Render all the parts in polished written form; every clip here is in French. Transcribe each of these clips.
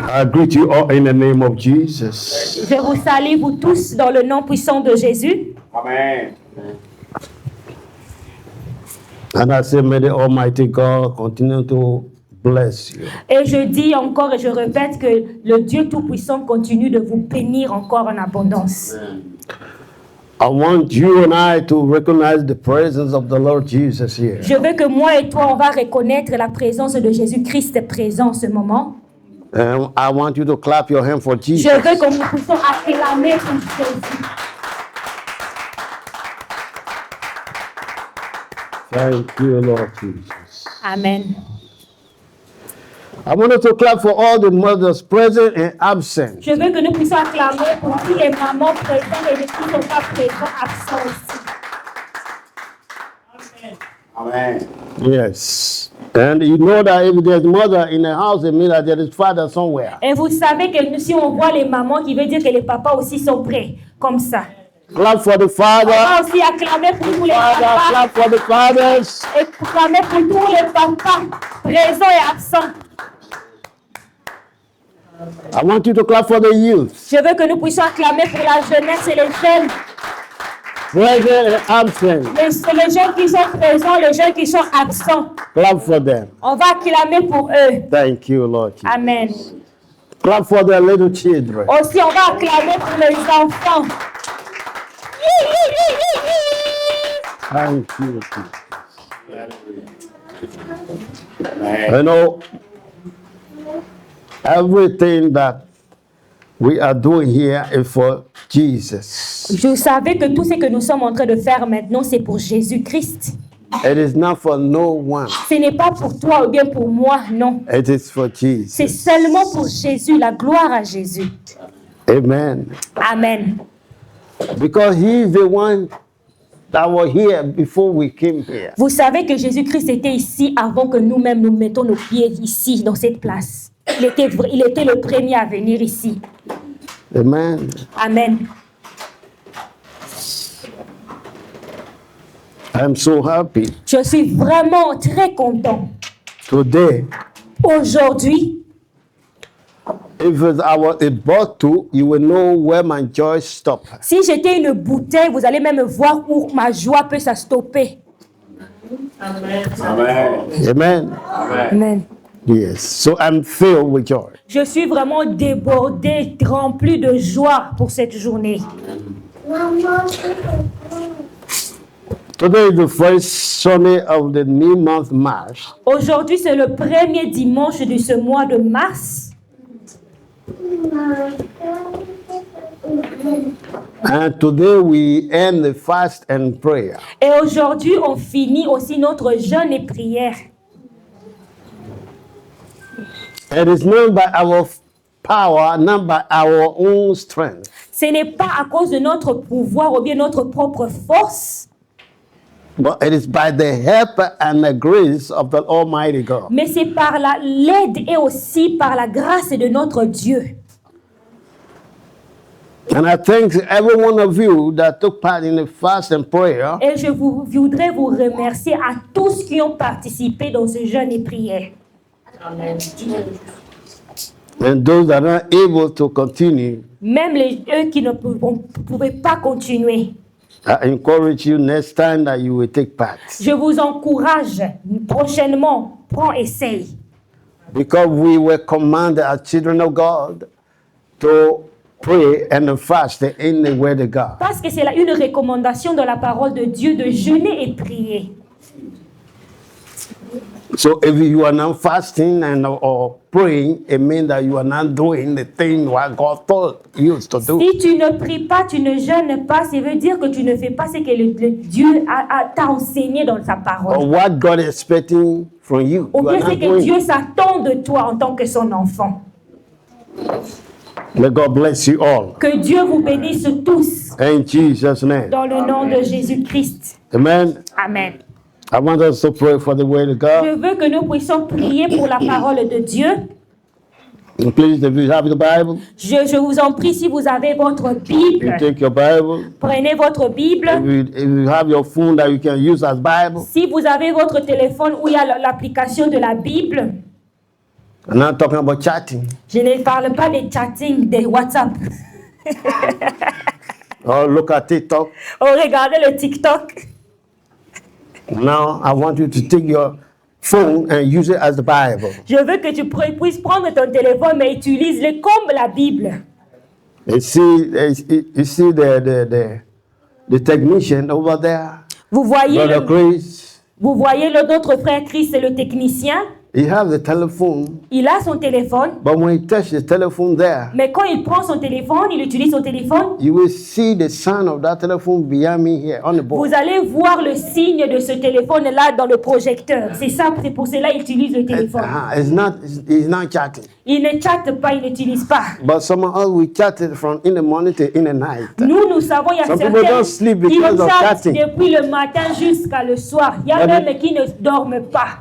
I greet you all in the name of Jesus. Je vous salue, vous tous, dans le nom puissant de Jésus. Amen. And I say, may the Almighty God continue to bless you. Et je dis encore et je répète que le Dieu Tout-Puissant continue de vous bénir encore en abondance. I want you and I to recognize the presence of the Lord Jesus here. Je veux que moi et toi, on va reconnaître la présence de Jésus-Christ présent en ce moment. And I want you to clap your hand for Jesus. Je veux que nous puissions acclamer pour Jésus. Thank you, Lord Jesus. Amen. I want you to clap for all the mothers present and absent. Je veux que nous puissions acclamer pour tous les mamans présentes et les qui ne sont pas présents, absents aussi. Amen. Yes. And you know that if there's mother in the house, it means that there is father somewhere. Et vous savez que si on voit les mamans, qui veut dire que les papas aussi sont prêts, comme ça. Clap for the On father. va aussi acclamer pour tous les Father, papas clap for the fathers. et acclamer pour tous les papas présents et absents. I want you to clap for the youth. Je veux que nous puissions acclamer pour la jeunesse et les jeunes. Present and absent. Les jeunes qui sont présents, les jeunes qui sont absents. Clap for them. On va acclamer pour eux. Thank you, Lord Jesus. Amen. Clap for the little children. Aussi, on va acclamer pour les enfants. Thank you, Jesus. You know, everything that we are doing here is for Jesus. Je savais que tout ce que nous sommes en train de faire maintenant, c'est pour Jésus-Christ. It is not for no one. Ce n'est pas pour toi ou bien pour moi, non. It is for Jesus. C'est seulement pour Jésus, la gloire à Jésus. Amen. Amen. Because he is the one that was here before we came here. Vous savez que Jésus-Christ était ici avant que nous-mêmes nous mettons nos pieds ici, dans cette place. Il était le premier à venir ici. Amen. Amen. I'm so happy Je suis vraiment très content. today. Aujourd'hui, If I was a bottle, you will know where my joy stops. si j'étais une bouteille, vous allez même voir où ma joie peut se stopper. Amen. Amen. Amen. Yes. So I'm filled with joy. Je suis vraiment débordée, remplie de joie pour cette journée. Today is the first Sunday of the new month, March. Aujourd'hui, c'est le premier dimanche de ce mois de mars. And today we end the fast and prayer. Et aujourd'hui, on finit aussi notre jeûne et prière. It is not by our power, not by our own strength, Ce n'est pas à cause de notre pouvoir ou bien notre propre force, but it is by the help and the grace of the Almighty God. mais c'est par l'aide et aussi par la grâce de notre Dieu. And I thank every one of you that took part in the fast and prayer. Et je voudrais vous remercier à tous qui ont participé dans ce jeûne et prière. And those that are able to continue, Même eux qui ne pouvaient pas continuer. I encourage you next time that you will take part. Je vous encourage prochainement, essaye. Because we were commanded as children of God to pray and fast in the word of God. Parce que c'est une recommandation de la parole de Dieu de jeûner et prier. So if you are not fasting and or praying, it means that you are not doing the thing what God told you to do. Si tu ne pries pas, tu ne jeûnes pas, ça veut dire que tu ne fais pas ce que le Dieu t'a enseigné dans sa Or parole. what God is expecting from you. Ou You are bien ce not que doing. Dieu s'attend de toi en tant que son enfant. May God bless you all. Que Dieu vous bénisse tous In Jesus' name. dans le nom de Jésus-Christ. Amen. Amen. I want us to pray for the word of Je God. veux que nous puissions prier pour la parole de Dieu. And please, if you have the Bible, Je vous en prie, si vous avez votre you Bible, take your Bible. prenez votre Bible. If you have your phone that you can use as Bible, Si vous avez votre téléphone où il y a l'application de la Bible, I'm not talking about chatting. Je ne parle pas des chatting, des WhatsApp. Or look at TikTok. Oh, regardez le TikTok. Now I want you to take your phone and use it as the Bible. Je veux que tu puisses prendre ton téléphone, mais utilise-le comme la Bible. You see the technician over there, Vous voyez, Brother Chris. notre frère Chris, c'est le technicien. He has the telephone, Il a son téléphone, but when he touches the telephone there, mais quand il prend son téléphone, il utilise son téléphone, you will see the sign of that telephone behind me here on the board. vous allez voir le signe de ce téléphone-là dans le projecteur. C'est ça, c'est pour cela qu'il utilise le téléphone. It's not chatting. Il ne chatte pas, il n'utilise pas. But some of us, we chatted from in the morning to in the night. Nous savons, il y a Some certains people don't sleep qui because of chattent chatting. depuis le matin jusqu'à le soir. Il y a même qui ne dorment pas.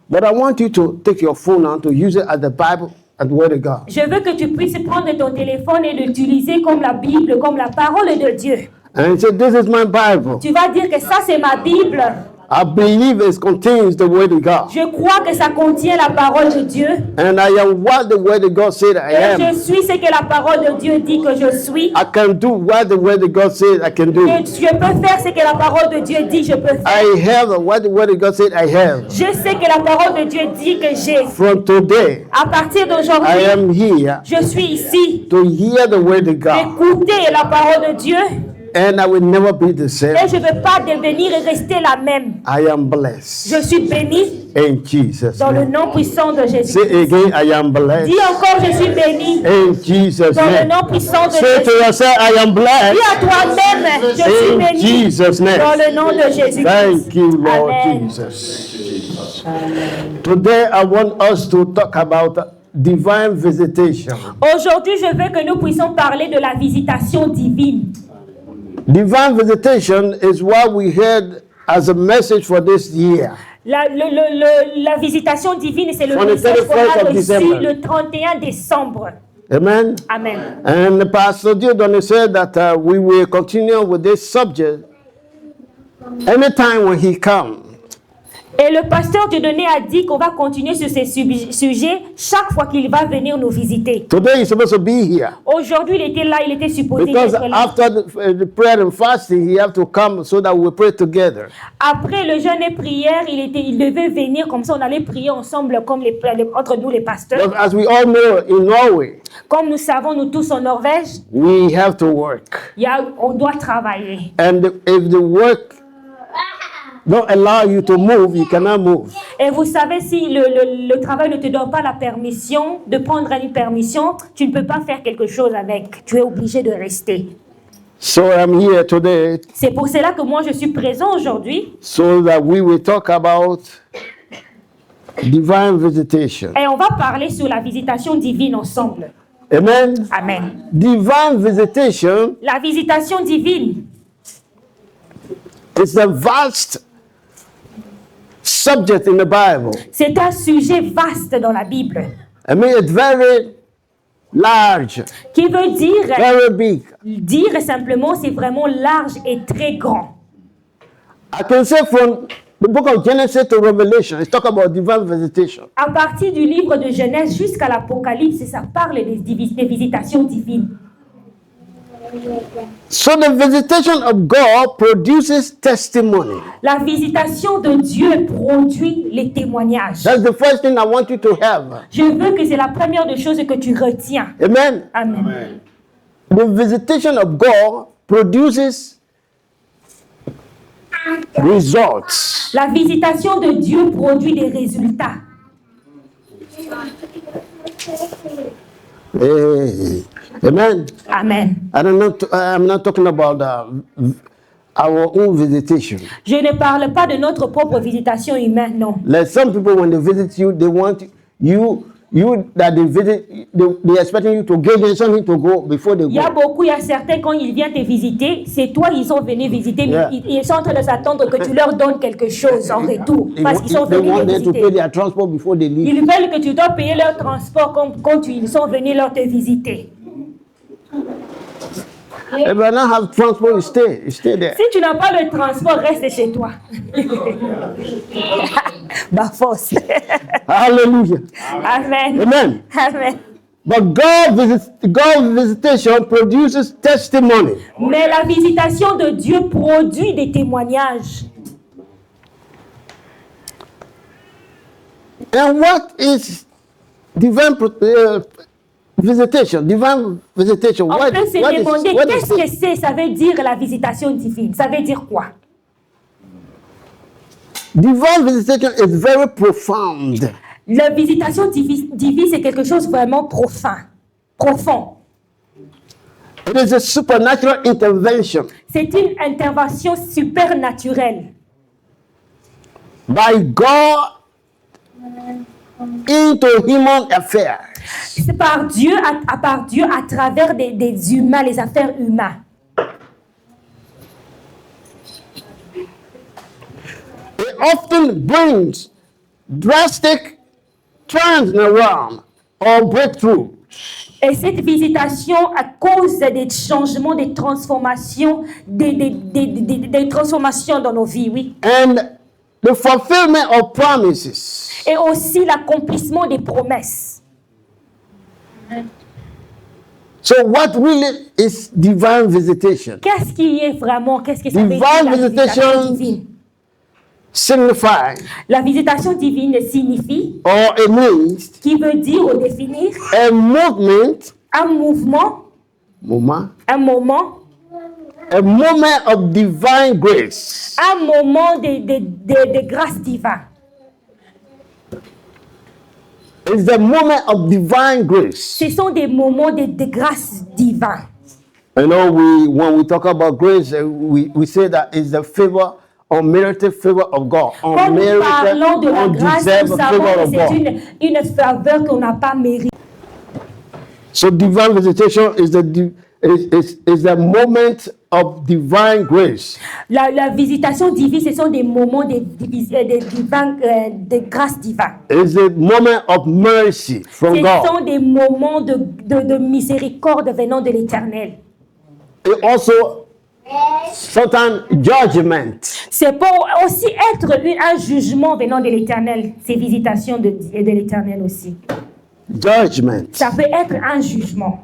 But I want you to take your phone now to use it as the Bible and the Word of God. Je veux que tu puisses prendre ton téléphone et l'utiliser comme la Bible, comme la parole de Dieu. And say, this is my Bible. Tu vas dire que ça, c'est ma Bible. I believe it contains the Word of God. Je crois que ça contient la parole de Dieu. And I am what the Word of God said I Et am. je suis ce que la parole de Dieu dit que je suis. I can do what the Word of God said I can do. Et je peux faire ce que la parole de Dieu dit, je peux faire. I have what the Word of God said I have. Je sais que la parole de Dieu dit que j'ai. From today, À partir I d'aujourd'hui, am here je suis ici. to hear the Word of God. Écouter la parole de Dieu. And I will never be the same. Et je ne veux pas devenir et rester la même. I am blessed. Je suis béni In Jesus' dans le name. nom puissant de Jésus. Say again, I am blessed. Dis encore, je suis béni In Jesus' dans le name. nom puissant de Say to Jésus. yourself, I am Dis blessed. à toi-même, je suis In béni Jesus' name. dans le nom de Jésus. Thank you, Lord Amen. Jesus. Today, I want us to talk about divine visitation. Aujourd'hui, je veux que nous puissions parler de la visitation divine. Divine visitation is what we heard as a message for this year. La visitation divine, c'est le On est message le qu'on 1er a of reçu December. le 31 décembre. Amen. Amen. And Pastor Dieudonné said that we will continue with this subject anytime when he comes. Et le pasteur Dieudonné a dit qu'on va continuer sur ces sujets chaque fois qu'il va venir nous visiter. Today he's supposed to be here. Aujourd'hui, il était là, il était supposé Because être là. after the prayer and fasting, he have to come so that we pray together. Après le jeûne et prière, il devait venir, comme ça on allait prier ensemble comme entre nous les pasteurs. But as we all know, in Norway, Comme nous savons, nous tous en Norvège, we have to work. on doit travailler. And if the work don't allow you to move, you cannot move. Et vous savez, si le travail ne te donne pas la permission de prendre une permission, tu ne peux pas faire quelque chose avec. Tu es obligé de rester. So I'm here today C'est pour cela que moi je suis présent aujourd'hui so that we will talk about divine visitation. et on va parler sur la visitation divine ensemble. Amen. Amen. Divine visitation La visitation divine, is a vast subject in the Bible. c'est un sujet vaste dans la Bible I mean, it's very large, qui veut very big. dire simplement c'est vraiment large et très grand. I can say from the book of Genesis to Revelation, it's talk about divine visitation. À partir du livre de Genèse jusqu'à l'Apocalypse, ça parle des visitations divines. So the visitation of God produces testimony. La visitation de Dieu produit les témoignages. That's the first thing I want you to have. Je veux que c'est la première des choses que tu retiens. Amen. Amen. The visitation of God produces results. La visitation de Dieu produit des résultats. Hey. Amen. Amen. I'm not talking about our own visitation. Je ne parle pas de notre propre visitation humaine, non. Like some people, when they visit you, they want you that they visit, they expecting you to give them something to go before they Il y a go. il y a certains, quand ils viennent te visiter, c'est toi, ils sont venus visiter, mais Yeah. ils sont en train de s'attendre que tu leur donnes quelque chose en retour. Parce qu'ils sont They venus want te them to pay visiter. their transport before they leave. Ils veulent que tu dois payer leur transport quand ils sont venus leur te visiter. If you don't have transport, you stay there. Si tu n'as pas le transport, reste chez toi. Bah force. Hallelujah. Amen. Amen. Amen. But God's visitation produces testimony. Mais la visitation de Dieu produit des témoignages. And what is divine visitation? Divine visitation. On peut se demander what qu'est-ce is que it? c'est, ça veut dire la visitation divine. Ça veut dire quoi? Divine visitation is very profound. La visitation divine, c'est quelque chose vraiment profond. It is a supernatural intervention C'est une intervention supernaturelle by God into human affairs. C'est par Dieu à travers des humains, les affaires humaines. It often brings drastic turnaround or breakthrough. Et cette visitation, à cause des changements, des transformations, des transformations dans nos vies, oui. And the fulfillment of promises. Et aussi l'accomplissement des promesses. So what really is divine visitation? Qu'est-ce que ça veut dire Divine la visitation visitation. divine? Signify La visitation divine signifie, or it means qui veut dire ou définir, a movement, un mouvement, un moment, a moment of divine grace. un moment de grâce divine. It's the moment of divine grace. Ce sont des moments de grâce divine. You know, when we talk about grace, we say that it's the favor, unmerited favor of God. Quand nous parlons de la grâce, undeserved nous savons favor que of c'est God. une faveur qu'on n'a pas méritée. So divine visitation is the moment of divine grace. La visitation divine, ce sont des moments de grâce divine. It's the moment of mercy from Ce God. sont des moments de miséricorde venant de l'Éternel. It also certain judgment. C'est pour aussi être un jugement venant de l'Éternel. Ces visitations de l'Éternel aussi. Judgment. Ça peut être un jugement.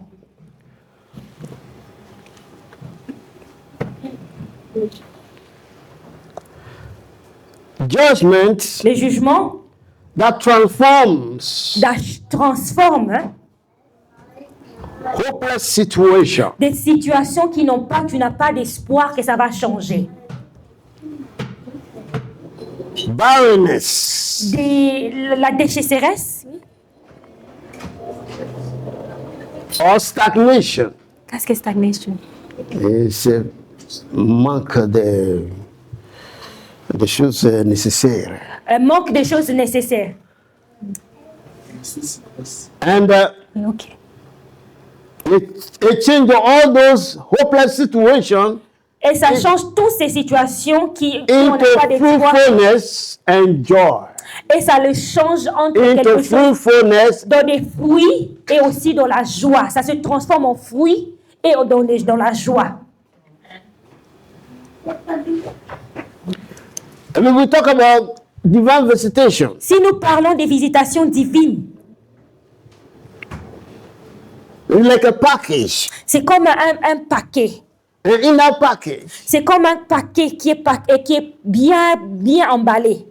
Judgment Le jugement that transforme hein, hopeless situation. des situations tu n'as pas d'espoir que ça va changer. Barrenness. La déchéceresse. Or stagnation. Qu'est-ce que stagnation? C'est manque de choses nécessaires. Un manque de choses nécessaires. And Ok. it changes all those hopeless situations Et ça change toutes ces situations qui on n'a pas into d'espoir. fruitfulness and joy. Et ça le change entre Into quelque chose fruitfulness dans des fruits et aussi dans la joie. Ça se transforme en fruits et dans la joie. And when we talk about divine visitation, Si nous parlons des visitations divines, it's like a package. c'est comme un paquet. And in that package, C'est comme un paquet qui est bien emballé,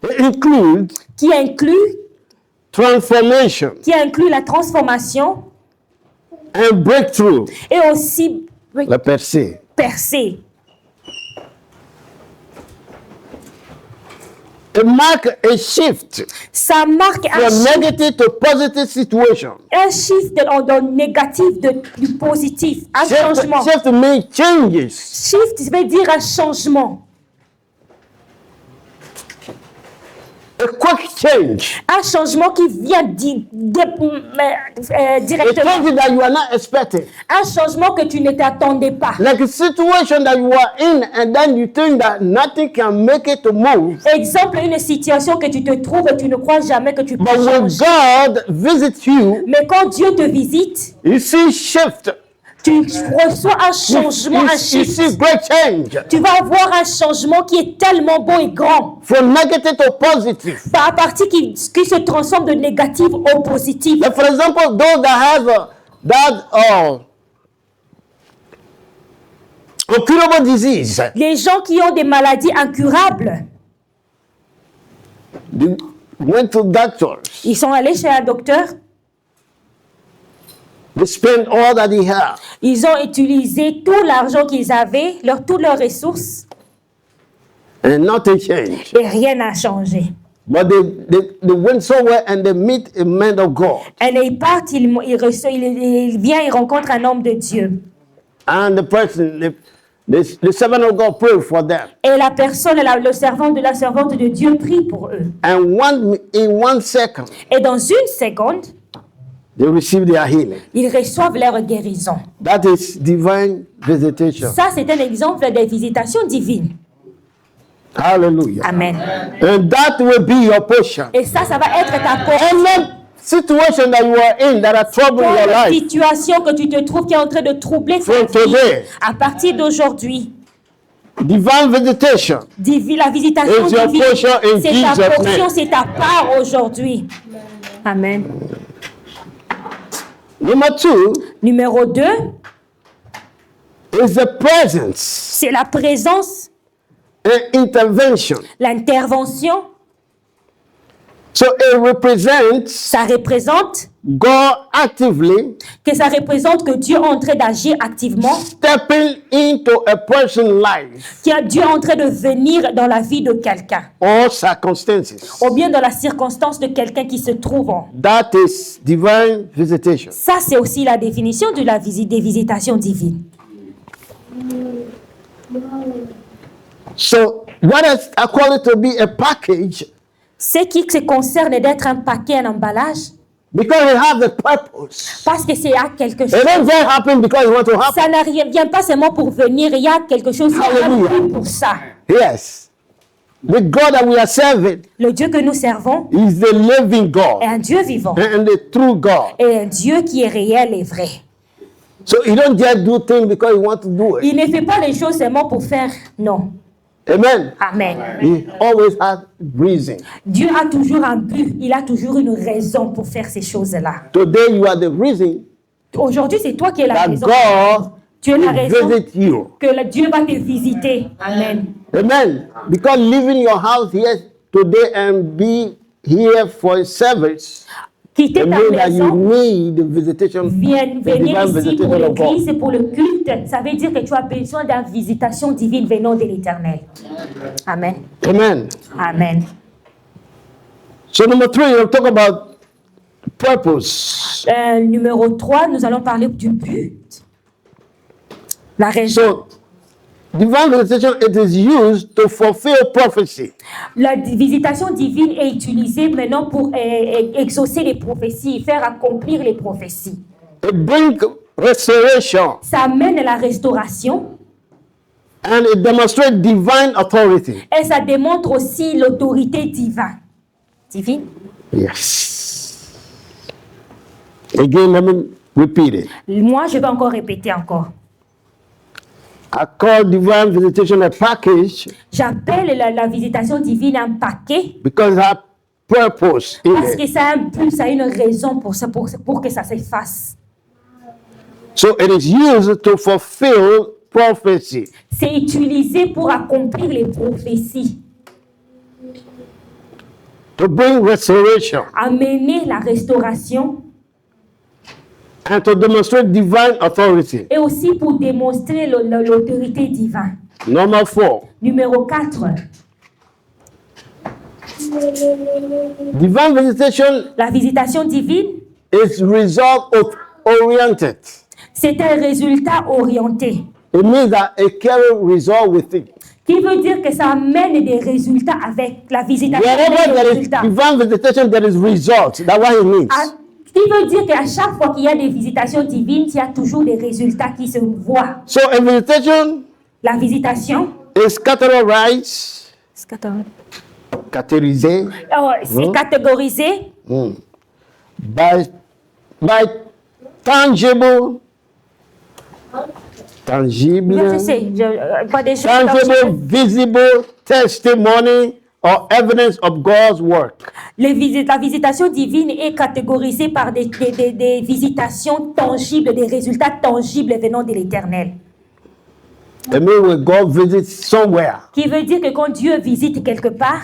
it includes qui inclut transformation la transformation and breakthrough, et aussi la percée. percée. It marks a shift Ça marque from negative to positive situation. un shift de négatif du positif, un changement. Shift means changes. Shift veut dire un changement, A quick change. un changement qui vient directement, Something that you are not expecting. un changement que tu ne t'attendais pas. Like a situation that you are in and then you think that nothing can make it to move. Exemple, une situation que tu te trouves et tu ne crois jamais que tu peux But when changer. God visits you, Mais quand Dieu te visite, you see shift Tu reçois un changement, un You shift. see great change Tu vas avoir un changement qui est tellement beau et grand. from negative to positive. Par à partir qui se transforme de négatif au positif. Like for example, those that have incurable disease, Les gens qui ont des maladies incurables, they went to doctors. ils sont allés chez un docteur, They spent all that they have. ils ont utilisé tout l'argent qu'ils avaient, toutes leurs ressources, And nothing changed. et rien n'a changé. But they went somewhere and they meet a man of God. Et ils partent, il vient, il rencontre un homme de Dieu. And the person, the servant of God prayed for them. Et la personne, le servant de la servante de Dieu prie pour eux. And in 1 second, Et dans une seconde, they received their healing. ils reçoivent leur guérison. That is divine visitation. Ça, c'est un exemple des visitations divines. Hallelujah. Amen. And that will be your portion. Et ça va être ta portion. Any situation that you are in that are troubling your La life, situation que tu te trouves qui est en train de troubler ta From vie, today. à partir d'aujourd'hui, divine visitation la visitation is your divine, portion in c'est ta Jesus' portion, name. c'est ta part aujourd'hui. Amen. Number 2 Numéro 2, is the presence c'est la présence, and intervention. l'intervention. So it represents Ça représente God actively que Dieu est en train d'agir activement, stepping into a person's life Dieu est en train de venir dans la vie de quelqu'un, or circumstances. ou bien dans la circonstance de quelqu'un qui se trouve en. That is divine visitation. Ça, c'est aussi la définition de la visite, des visitations divines. So what is I call it to be a package Ce qui se concerne d'être un paquet, un emballage, because it has a purpose. parce que c'est à quelque chose. It doesn't just happen because it wants to happen. Ça ne vient pas seulement pour venir, il y a quelque chose qui est Hallelujah. fait pour ça. Yes. The God that we are serving Le Dieu que nous servons is the living God est un Dieu vivant, and the true God. et un Dieu qui est réel et vrai. So he don't just do things because he wants to do it. Il ne fait pas les choses seulement pour faire, non. Amen. Amen. He always has reason. Dieu a toujours un but, il a toujours une raison pour faire ces choses-là. Today you are the reason Aujourd'hui, c'est toi qui es la that raison. God Tu es la will raison visit you. que Dieu va te visiter. Amen. Amen. Because leaving your house here today and be here for a service, Quitter it ta means that you maison, need the visitation, venir the divine ici pour visitation of God. l'église et pour le culte, ça veut dire que tu as besoin d'une visitation divine venant de l'éternel. Amen. Amen. Amen. So number 3, we'll talk about purpose. Numéro 3, nous allons parler du but. La raison. So divine visitation, it is used to fulfill prophecy. La visitation divine est utilisée maintenant pour exaucer les prophéties, faire accomplir les prophéties. It brings restoration Ça amène la restauration and it demonstrates divine authority. et ça démontre aussi l'autorité divine. Divine? Yes. Again, let me repeat it. Moi, je vais encore répéter encore. I call divine visitation a package J'appelle la visitation divine un paquet because it has purpose in parce it. que ça a un but, ça a une raison pour que ça s'efface. So it is used to fulfill prophecy. C'est utilisé pour accomplir les prophéties, To bring restoration amener la restauration and to demonstrate divine authority. et aussi pour démontrer l'autorité divine. Number 4, Numéro 4, divine visitation la visitation divine, is result oriented. c'est un résultat orienté, It means that it carries result with it. qui veut dire que ça amène des résultats avec la visitation. Wherever amène des there is résultats. divine visitation, there is result. That's what it means. Ce qui veut dire qu'à chaque fois qu'il y a des visitations divines, il y a toujours des résultats qui se voient. So a visitation La visitation, is categorized, categorized c'est catégorisé by tangible tangible, Je sais, pas des choses tangible, tangibles. visible testimony or evidence of God's work. La visitation divine est catégorisée par des visitations tangibles, des résultats tangibles venant de l'Éternel. It means when God visits somewhere, Qui veut dire que quand Dieu visite quelque part,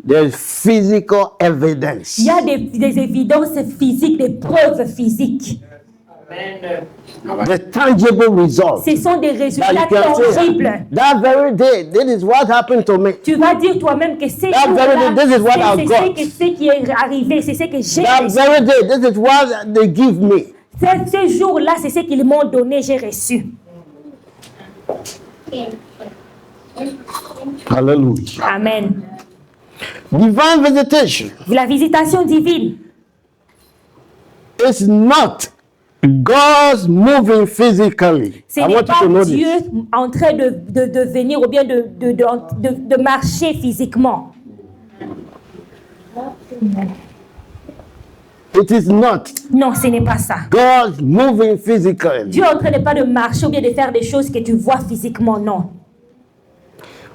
there's physical evidence. il y a des évidences physiques, des preuves physiques. The tangible results. Ce sont des That résultats you can say, tangibles. that very day, this is what happened to me. Tu vas dire toi-même que ces That very jours-là, day, this is what I got. c'est ce qui est arrivé, c'est ce que j'ai That reçu. very day, this is what they give me. Ces jours-là, c'est ce qu'ils m'ont donné, j'ai reçu. Hallelujah. Amen. Divine visitation La visitation divine, is not God's moving physically. ce I n'est want you pas to know Dieu this. en train de venir ou bien de marcher physiquement. It is not Non, ce n'est pas ça. God's moving physically, Dieu est en train de pas de marcher ou bien de faire des choses que tu vois physiquement, non.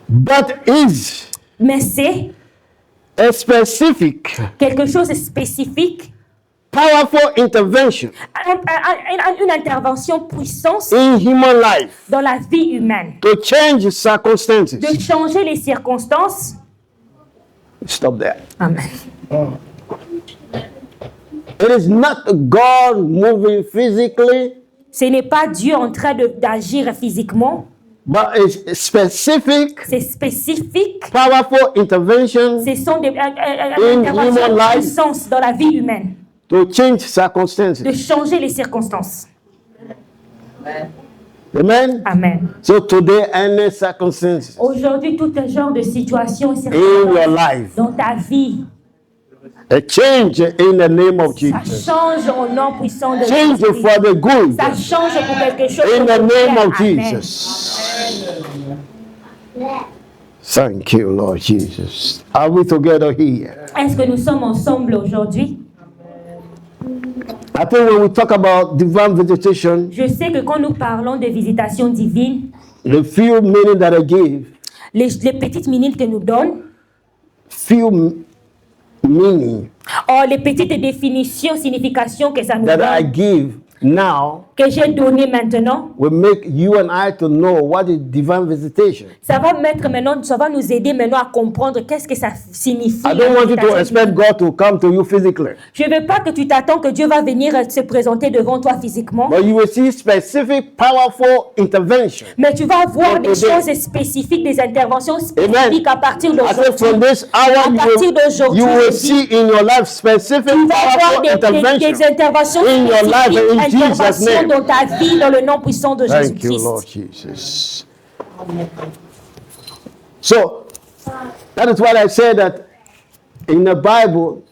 but is Mais c'est a specific, quelque chose de spécifique, powerful intervention une intervention puissante in human life dans la vie humaine. to change circumstances. De changer les circonstances. Stop there. Amen. It is not God moving physically, Ce n'est pas Dieu en train d'agir physiquement. but it's specific, C'est spécifique. powerful intervention Ce sont des In interventions human de life. puissance dans la vie humaine. to change circumstances. De changer les circonstances. Amen. Amen. So today, any circumstances Aujourd'hui, tout un genre de situation et in your circonstances life, dans ta vie, a change in the name of ça Jesus. change au nom puissant de Change Jésus. for the good Ça change pour quelque chose in de the bien. name of Amen. Jesus. Thank you, Lord Jesus. Are we together here? Est-ce que nous sommes ensemble aujourd'hui? I think when we talk about divine visitation, Je sais que quand nous parlons de visitation divine, the few minutes that I give, les petites minutes que nous donnent, meaning les petites définitions, significations que ça nous that I donne, give now que j'ai données maintenant, will make you and I to know what is divine visitation. ça va nous aider maintenant à comprendre qu'est-ce que ça signifie. I la don't want you to visitation expect divine. God to come to you physically, Je ne veux pas que tu t'attends que Dieu va venir se présenter devant toi physiquement, but you will see specific, powerful intervention. mais tu vas voir des Today. choses spécifiques, des interventions spécifiques à partir I said from d'aujourd'hui. this hour, À partir d'aujourd'hui, you will je dis, see in your life specific, Tu vas voir powerful des intervention. interventions in your life, spécifiques, in Jesus' interventions name. dans ta vie, dans le nom puissant de Thank you, Jésus-Christ. Lord Jesus. So, that is why I said that in the Bible,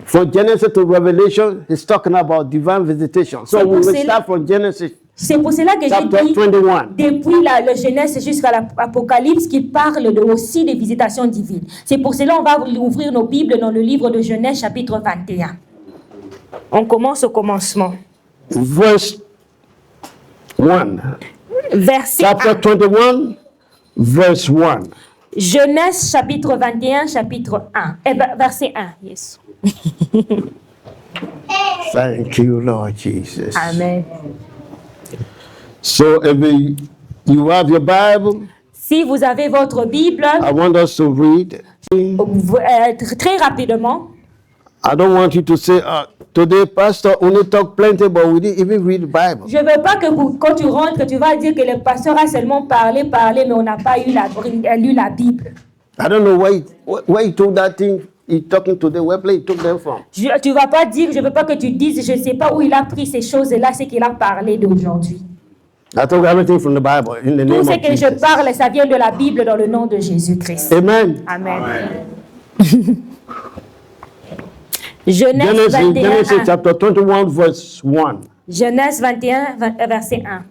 from Genesis to Revelation, it's talking about divine visitation. So C'est we pour will cela- start from Genesis C'est pour cela que j'ai chapter dit, 21. depuis le Genèse jusqu'à l'Apocalypse, qu'il parle aussi des visitations divines. C'est pour cela qu'on va ouvrir nos Bibles dans le livre de Genèse, chapitre 21. On commence au commencement. Verse 1. Verset Chapter 1. 21, verse 1. Genèse, chapitre 21, chapitre 1. Verset 1. Yes. Thank you, Lord Jesus. Amen. So if you have your Bible, Si vous avez votre Bible, I want us to read. très rapidement, I don't want you to say, today, Pastor only talk plenty, but we didn't even read the Bible. je ne veux pas que quand tu rentres, tu vas dire que le pasteur a seulement parlé, mais on n'a pas lu la Bible. I don't know where he took that thing he's talking today, where place he took them from. Tu ne vas pas dire, je ne veux pas que tu dises, je ne sais pas où il a pris ces choses-là, c'est qu'il a parlé d'aujourd'hui. I took everything from the Bible in the Tout name ce of que je Jesus. parle, ça vient de la Bible dans le nom de Jésus-Christ. Amen. Amen. Genèse Genesis 21, chapter 21, verse 1. Genèse 21, verset 1.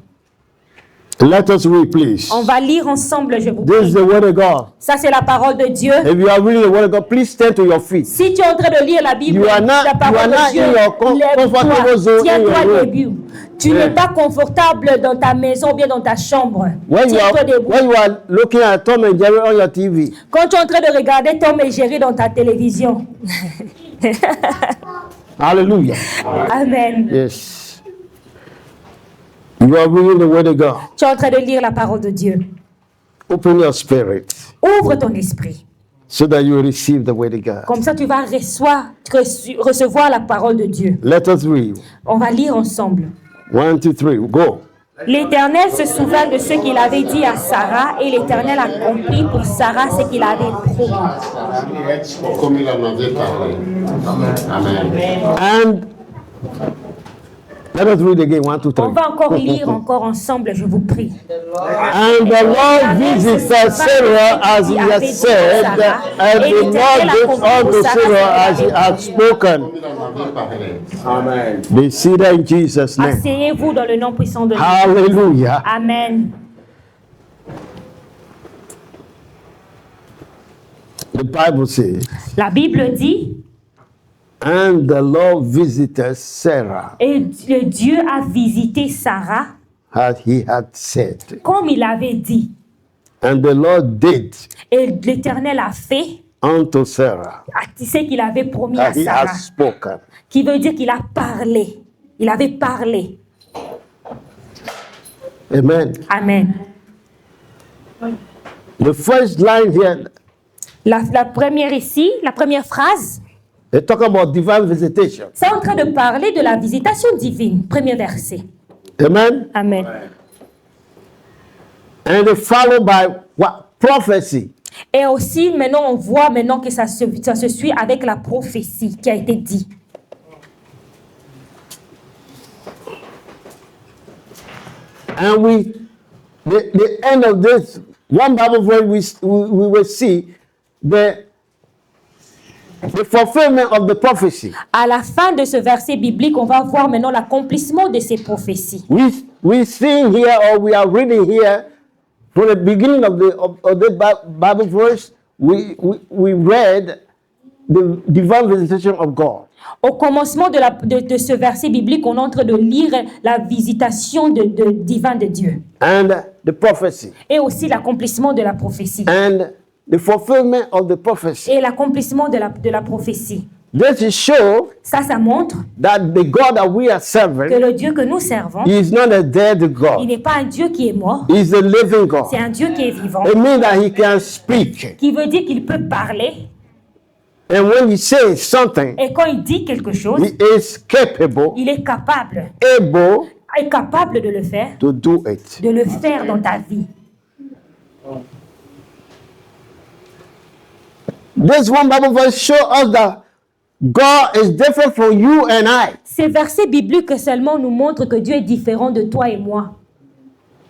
Let us read, please. On va lire ensemble, je vous This is prie. the word of God. Ça, c'est la parole de Dieu. If you are reading the word of God, please stand to your feet. Si tu es en train de lire la Bible, You are not- la parole you are not de Dieu, in your comfortable zone in tiens-toi your room. debout. Tu Yeah. n'es pas confortable dans ta maison ou bien dans ta chambre. When you Tiens-toi debout. when you are looking at Tom and Jerry on your TV, Quand tu es en train de regarder Tom et Jerry dans ta télévision. hallelujah. Amen. Yes. You are reading the word of God. Tu es en train de lire la parole de Dieu. Open your spirit Ouvre ton esprit. so that you will receive the word of God. Comme ça, tu vas recevoir la parole de Dieu. Let us read. On va lire ensemble. 1, 2, 3. Go. L'Éternel se souvint de ce qu'il avait dit à Sarah et l'Éternel accomplit pour Sarah ce qu'il avait promis. Comme il en avait parlé. Amen. And let us read again. 1, 2, 3. On va encore lire encore ensemble, je vous prie. And the Lord visited Sarah as he had said, and the Lord did unto Sarah as he had spoken. Il en avait parlé. Amen. Be seated in Jesus' name. Asseyez-vous dans le nom puissant de Dieu. Hallelujah. Amen. The Bible says, La Bible dit, and the Lord visited Sarah et Dieu a visité Sarah as he had said. comme il avait dit. And the Lord did Et l'Éternel a fait unto Sarah ce qu'il avait promis à as he Sarah. had spoken. Qui veut dire qu'il a parlé. Il avait parlé. Amen. Amen. The first line here, La première ici, la première phrase, they talk about divine visitation. c'est en train de parler de la visitation divine. Premier verset. Amen. Amen. And they followed by what? Prophecy. Et aussi, maintenant, on voit maintenant que ça se suit avec la prophétie qui a été dit. And the end of this one Bible verse, we will see the fulfillment of the prophecy. À la fin de ce verset biblique, on va voir maintenant l'accomplissement de ces prophéties. We see here, or we are reading here, from the beginning of the Bible verse, we read the divine visitation of God. Au commencement de ce verset biblique, on est en train de lire la visitation divine de Dieu. And the prophecy. Et aussi l'accomplissement de la prophétie. And the fulfillment of the prophecy. Et l'accomplissement de la prophétie. This is show Ça montre that the God that we are que serving le Dieu que nous servons, is not a dead il God. n'est pas un Dieu qui est mort, He's a living God. c'est un Dieu qui est vivant, It means that he can speak. qui veut dire qu'il peut parler. And when he says something, Et quand il dit quelque chose, he is capable, il est capable de le faire, to do it. de le faire dans ta vie. This one Bible verse shows us that God is different from you and I. Ces versets bibliques seulement nous montrent que Dieu est différent de toi et moi.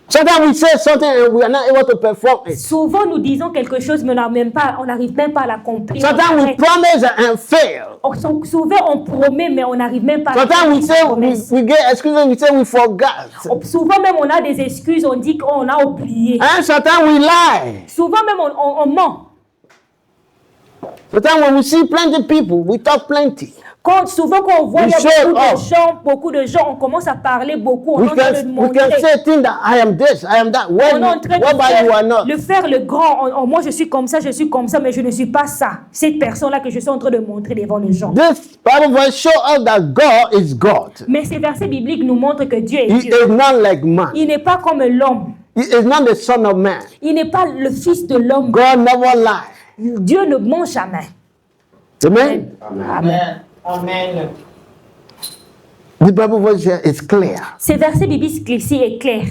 Sometimes we say something and we are not able to perform it. Souvent, nous disons quelque chose, mais on n'arrive même pas à l'accomplir. Sometimes we promise and fail. Souvent, on promet, mais on n'arrive même pas à Sometimes we say accomplir. we get excuses, we say we forgot. Souvent même, on a des excuses, on dit qu'on a oublié. And sometimes we lie. Souvent même, on ment. Sometimes when we see plenty of people, we talk plenty. Souvent, quand on voit We il y a show beaucoup de gens, on commence à parler beaucoup, on We est en train de can montrer. say things that I am this, I am that. On est en train Whereby you are not. de faire le grand. Moi, je suis comme ça, mais je ne suis pas ça. Cette personne-là que je suis en train de montrer devant les gens. This Bible verse shows us that God is God. Mais ces versets bibliques nous montrent que Dieu est He Dieu. is not like man. Il n'est pas comme l'homme. He is not the son of man. Il n'est pas le fils de l'homme. God never lies. Dieu ne ment jamais. Amen. Amen. Amen. The Bible verse here is clear Ces versets bibliques ici est clair.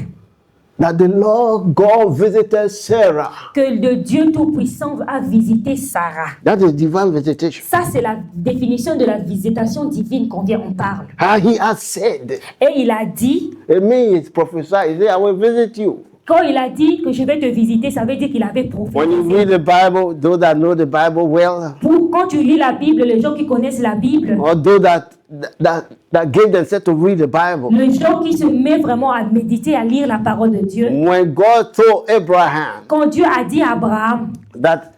that the Lord God visited Sarah. Que le Dieu Tout-Puissant a visité Sarah. That is divine visitation. Ça, c'est la définition de la visitation divine qu'on vient, on parle. How he has said. Et il a dit, It means prophesy. He said, I will visit you. Quand il a dit que je vais te visiter, ça veut dire qu'il avait When you prophétisé. read the Bible, those that know the Bible well, Quand tu lis la Bible, les gens qui connaissent la Bible, or those that gave themselves to read the Bible, les gens qui se mettent vraiment à méditer, à lire la parole de Dieu, when God told Abraham quand Dieu a dit à Abraham, that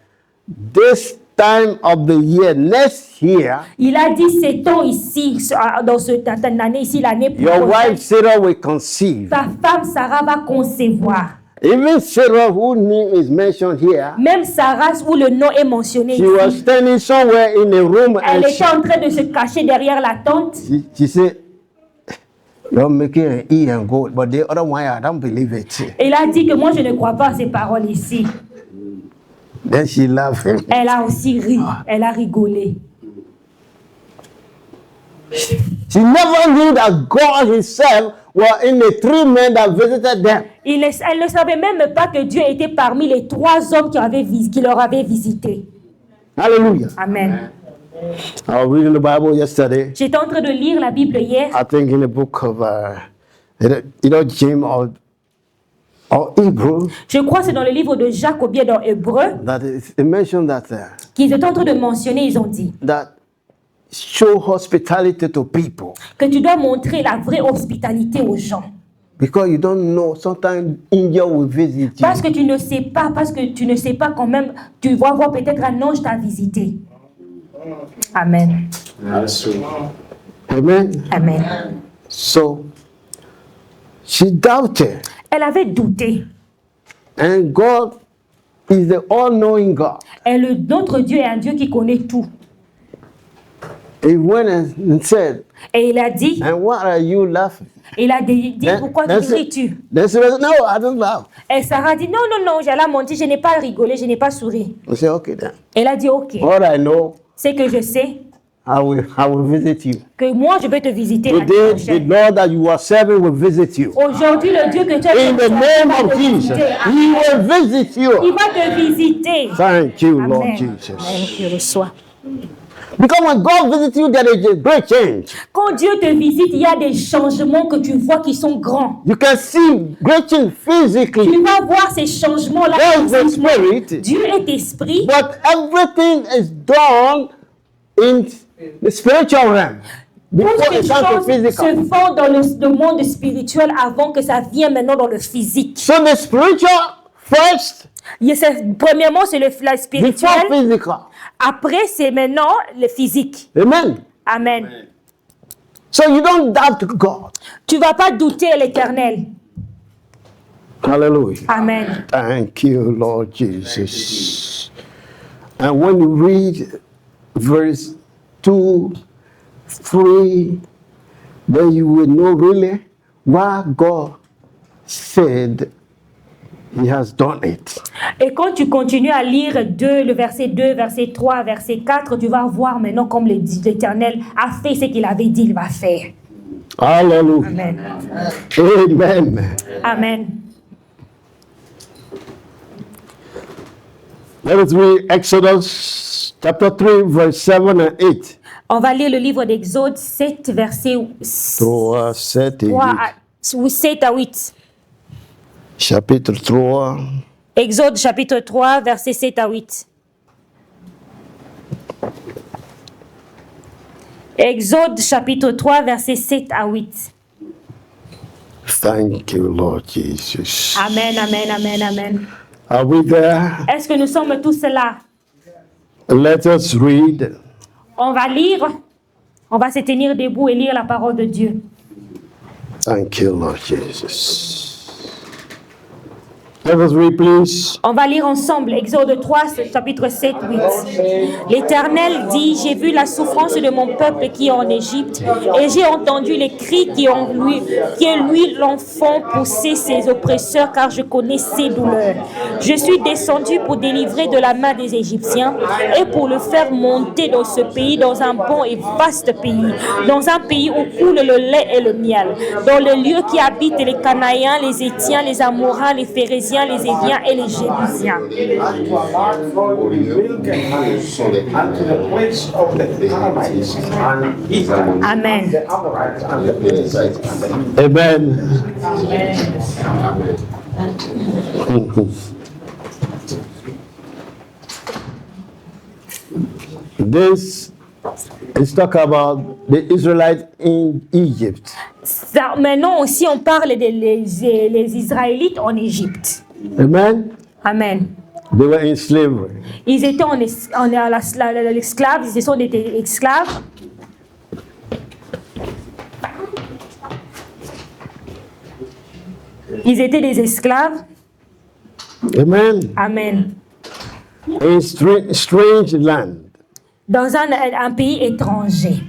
this time of the year, next year, il a dit c'est temps ici, dans cette année ici, l'année your wife prochaine, Sarah will conceive. ta femme Sarah va concevoir. Even Sarah, whose name is mentioned here, Même Sarah, où le nom est mentionné she was ici, standing somewhere in a room elle and était en train de se cacher derrière la tente. she said, "You're making an E and gold, but the other one, I don't believe it." Elle a dit que moi je ne crois pas à ces paroles ici. Then she laughed. Elle a aussi ri, elle a rigolé. She never knew that God Himself was in the three men that visited them. Elle ne savait même pas que Dieu était parmi les 3 hommes qui leur avaient visité. Hallelujah. Amen. I was reading the Bible yesterday. J'étais en train de lire la Bible hier. I think in the book of James or Hebrew, Je crois que c'est dans le livre de Jacques ou bien dans Hébreu that it mentioned that qu'ils étaient en train de mentionner, ils ont dit that show hospitality to people, que tu dois montrer la vraie hospitalité aux gens. because you don't know, sometimes angel will visit you. Parce que tu ne sais pas quand même, tu vas voir peut-être un ange t'a visité. Amen. Amen. Amen. So she doubted, Elle avait douté. and God is the all-knowing God. Et notre Dieu est un Dieu qui connaît tout. He went and said, Et il a dit, "And why are you laughing?" il a dit pourquoi Then ris-tu? Then she said, "No, I don't laugh." Et Sarah dit, non, elle a menti, je n'ai pas rigolé, je n'ai pas souri. I said, "Okay then. Elle a dit, ok, All I know, c'est que je sais I will visit you. que moi je vais te visiter l'année Today, the prochaine. Lord that you are serving will visit you. Aujourd'hui, le Dieu que tu as In the name of Jesus, He will visit il you. va te visiter. Thank you, Lord Amen. Jesus. Amen. Je reçois. Because when God visits you, there is a great change. Quand Dieu te visite, il y a des changements que tu vois qui sont grands. You can see great change Tu physically. vas voir ces changements-là. God is the physiquement. Spirit, Dieu est esprit, but everything is done in the spiritual realm toutes before les it comes to choses se physical. font dans le monde spirituel avant que ça vienne maintenant dans le physique. So the spiritual first, Premièrement, c'est la before spirituel. physical. Après, c'est maintenant le physique. Amen. Amen. So you don't doubt God. Tu vas pas douter à l'Éternel. Hallelujah. Amen. Thank you, Lord Jesus. And when you read verse 2, 3, then you will know really why God said He has done it. Et quand tu continues à lire le verset 2, verset 3, verset 4, tu vas voir maintenant comme l'Éternel a fait ce qu'il avait dit, il va faire. Hallelujah. Amen. Amen. Amen. Let us read Exodus chapter 3, verse 7 and 8. On va lire le livre d'Exode 7, verset 3, 7 et 8. 7 à 8. Chapitre 3. Exode chapitre 3, verset 7 à 8. Exode chapitre 3, verset 7 à 8. Thank you, Lord Jesus. Amen, amen, amen, amen. Are we there? Est-ce que nous sommes tous là? Let us read. On va lire. On va se tenir debout et lire la parole de Dieu. Thank you, Lord Jesus. Let us read, please. On va lire ensemble Exode 3, chapitre 7, 8. L'Éternel dit, j'ai vu la souffrance de mon peuple qui est en Égypte, et j'ai entendu les cris qui lui l'enfant pousser ses oppresseurs, car je connais ses douleurs. Je suis descendu pour délivrer de la main des Égyptiens, et pour le faire monter dans ce pays, dans un bon et vaste pays, dans un pays où coule le lait et le miel, dans le lieu qui habitent les Canaïens, les Hétiens, les Amorains, les Phérésiens, les Éviens et les Jébusiens. Unto the place of the Canaanites and Hittites, Amen. the Amorites and the Perizzites and the Amen. This is talk about the Israelites in Egypt. Maintenant aussi, on parle les Israélites en Égypte. Amen. Amen. They were in slavery. Ils étaient à l'esclave, ils sont des esclaves. Ils étaient des esclaves. Amen. Amen. In strange land. Dans un pays étranger.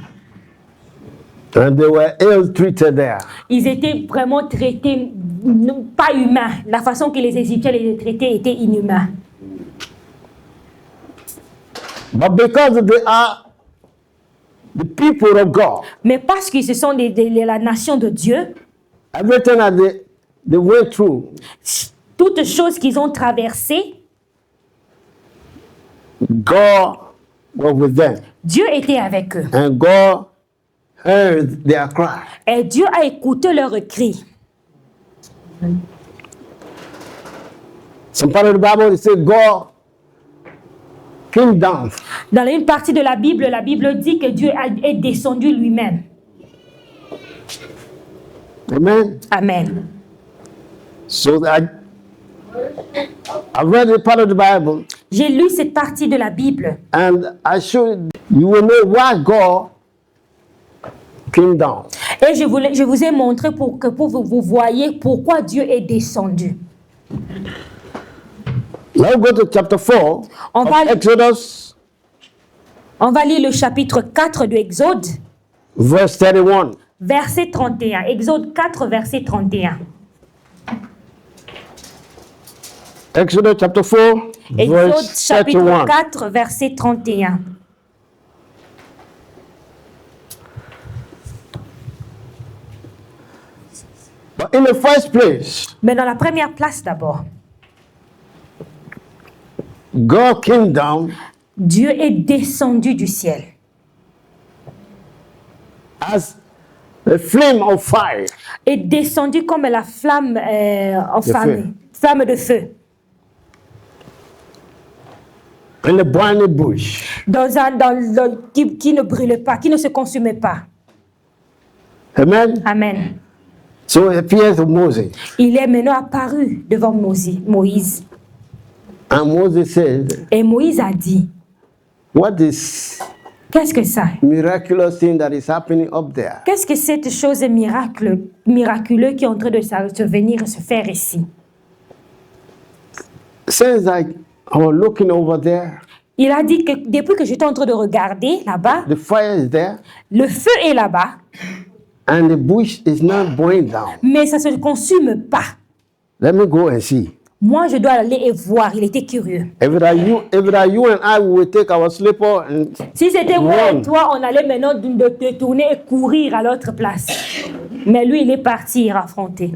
And they were ill-treated there. Ils étaient vraiment traités, pas humains. La façon que les Égyptiens les traitaient était inhumain. But because they are the people of God, Mais parce que ce sont la nation de Dieu, everything that they went through, toutes choses qu'ils ont traversées, God was with them. Dieu était avec eux. And God heard their cry. Et Dieu a écouté leurs cris. Some part of the Bible, it says God came down. Dans une partie de la Bible dit que Dieu est descendu lui-même. Amen. Amen. So I read a part of the Bible, J'ai lu cette partie de la Bible and I showed you will know why God came down. et je vous ai montré pour que vous voyez pourquoi Dieu est descendu. Now go to chapter 4 On of va- Exodus, On va lire le chapitre 4 de Exode, verse 31. verset 31. Exode 4, verset 31. Exodus chapter 4, Exode verse chapitre 31. 4, verset 31. But in the first place, Mais dans la première place d'abord, God came down Dieu est descendu du ciel as a flame of fire. est descendu comme la flamme enflammée, feu. flamme de feu, In a burning bush. qui ne brûle pas, qui ne se consume pas. Amen. Amen. So it appears to Moses. Il est maintenant apparu devant Moïse. And Moses said, Et Moïse a dit, what is qu'est-ce que ça? miraculous thing that is happening up there? Qu'est-ce que cette chose miraculeuse qui est en train de se venir se faire ici? Since I was looking over there, Il a dit que depuis que j'étais en train de regarder là-bas, the fire is there, le feu est là-bas, and the bush is not burning down. mais ça ne se consume pas. Let me go and see. Moi, je dois aller et voir. Il était curieux. If it are you and I, we will take our slipper and Si c'était moi run. et toi, on allait maintenant de tourner et courir à l'autre place. Mais lui, il est parti affronter.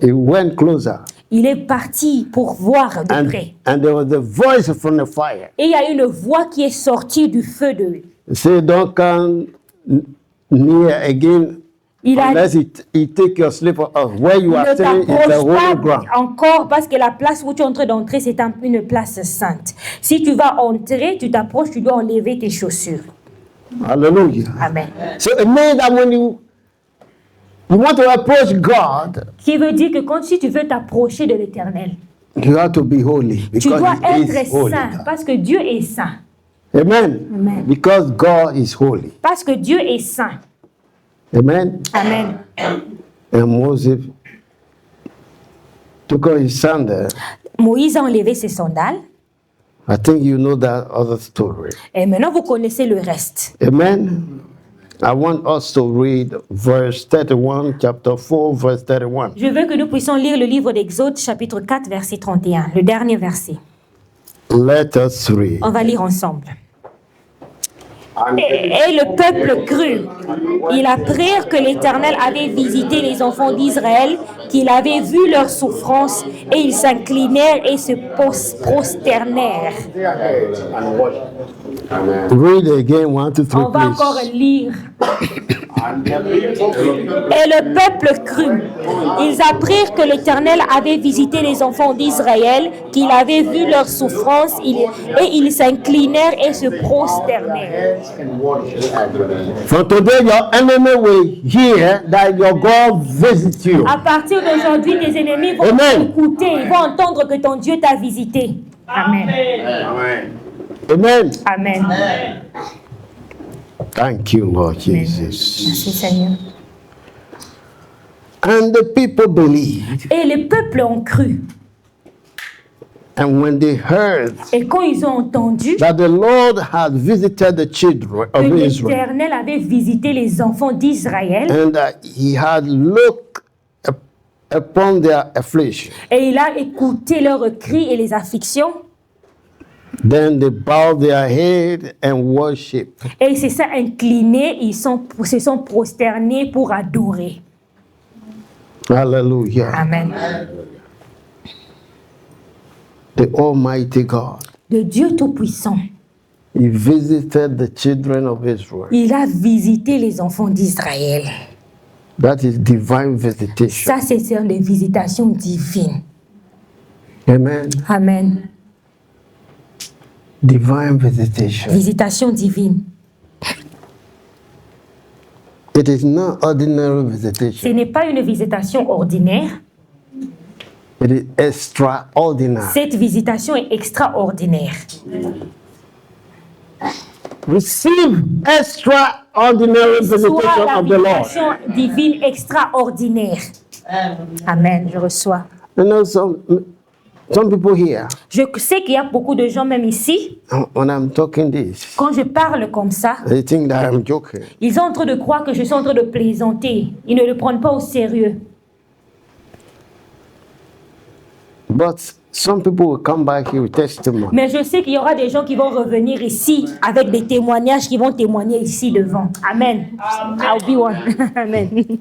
He went closer. Il est parti pour voir de près. And there was a voice from the fire. Et il y a une voix qui est sortie du feu de lui. He said, don't come near again Il a unless he take your slipper off. Where you are ne standing is the t'approche holy pas ground. encore parce que la place où tu es en train d'entrer, c'est une place sainte. Si tu vas entrer, tu t'approches, tu dois enlever tes chaussures. Hallelujah. Amen. So it means that when you want to approach God, Qui veut dire que si tu veux t'approcher de l'Éternel, you have to be holy tu because dois he is être holy. saint parce que Dieu est saint. Amen. Amen. Because God is holy. Parce que Dieu est saint. Amen. Amen. And Moses took off his sandal. Moïse a enlevé ses sandales. I think you know that other story. Et maintenant, vous connaissez le reste. Amen. I want us to read verse 31, chapter 4, verse 31. Je veux que nous puissions lire le livre d'Exode, chapitre 4, verset 31, le dernier verset. Let us read. On va lire ensemble. Et le peuple crut. Ils apprirent que l'Éternel avait visité les enfants d'Israël qu'il avait vu leur souffrance et ils s'inclinèrent et se prosternèrent. their heads and worship. Amen. Read again 1 to 3, On va encore please. lire. And the people believed. Et le peuple crut. Ils apprirent que l'Éternel avait visité les enfants d'Israël, qu'il avait vu leur souffrance, et ils s'inclinèrent et se prosternèrent. Heads and worship. From today, your enemy will hear that your God visits you. À partir d'aujourd'hui, tes ennemis vont Amen. écouter, ils vont entendre que ton Dieu t'a visité. Amen. Amen. Amen. Amen. Thank you, Lord Jesus. Merci Seigneur. And the people believed. Et les peuples ont cru. And when they heard Et quand ils ont entendu that the Lord had visited the children que of Israel, l'Éternel avait visité les enfants d'Israël, and that he had looked upon their affliction, et il a écouté leurs cris et les afflictions, then they bowed their head and worshiped. et ils se sont inclinés, se sont prosternés pour adorer. Hallelujah. Amen. The Almighty God, Le Dieu Tout-Puissant, he visited the children of Israel. il a visité les enfants d'Israël. That is divine visitation. Ça, c'est des visitations divines. Amen. Amen. Divine visitation. Visitation divine. It is not ordinary Ce visitation. n'est pas une visitation ordinaire. It is extraordinary. Cette visitation est extraordinaire. Receive extraordinary Soit visitation la of the Lord. visitation divine extraordinaire. Amen. Je reçois. You know, some people here, Je sais qu'il y a beaucoup de gens, même ici, when I'm talking this, quand je parle comme ça, they think that I'm joking. ils sont en train de croire que je suis en train de plaisanter. Ils ne le prennent pas au sérieux. But some people will come back here with testimony. Mais je sais qu'il y aura des gens qui vont revenir ici avec des témoignages qui vont témoigner ici devant. Amen. I'll be one. Amen.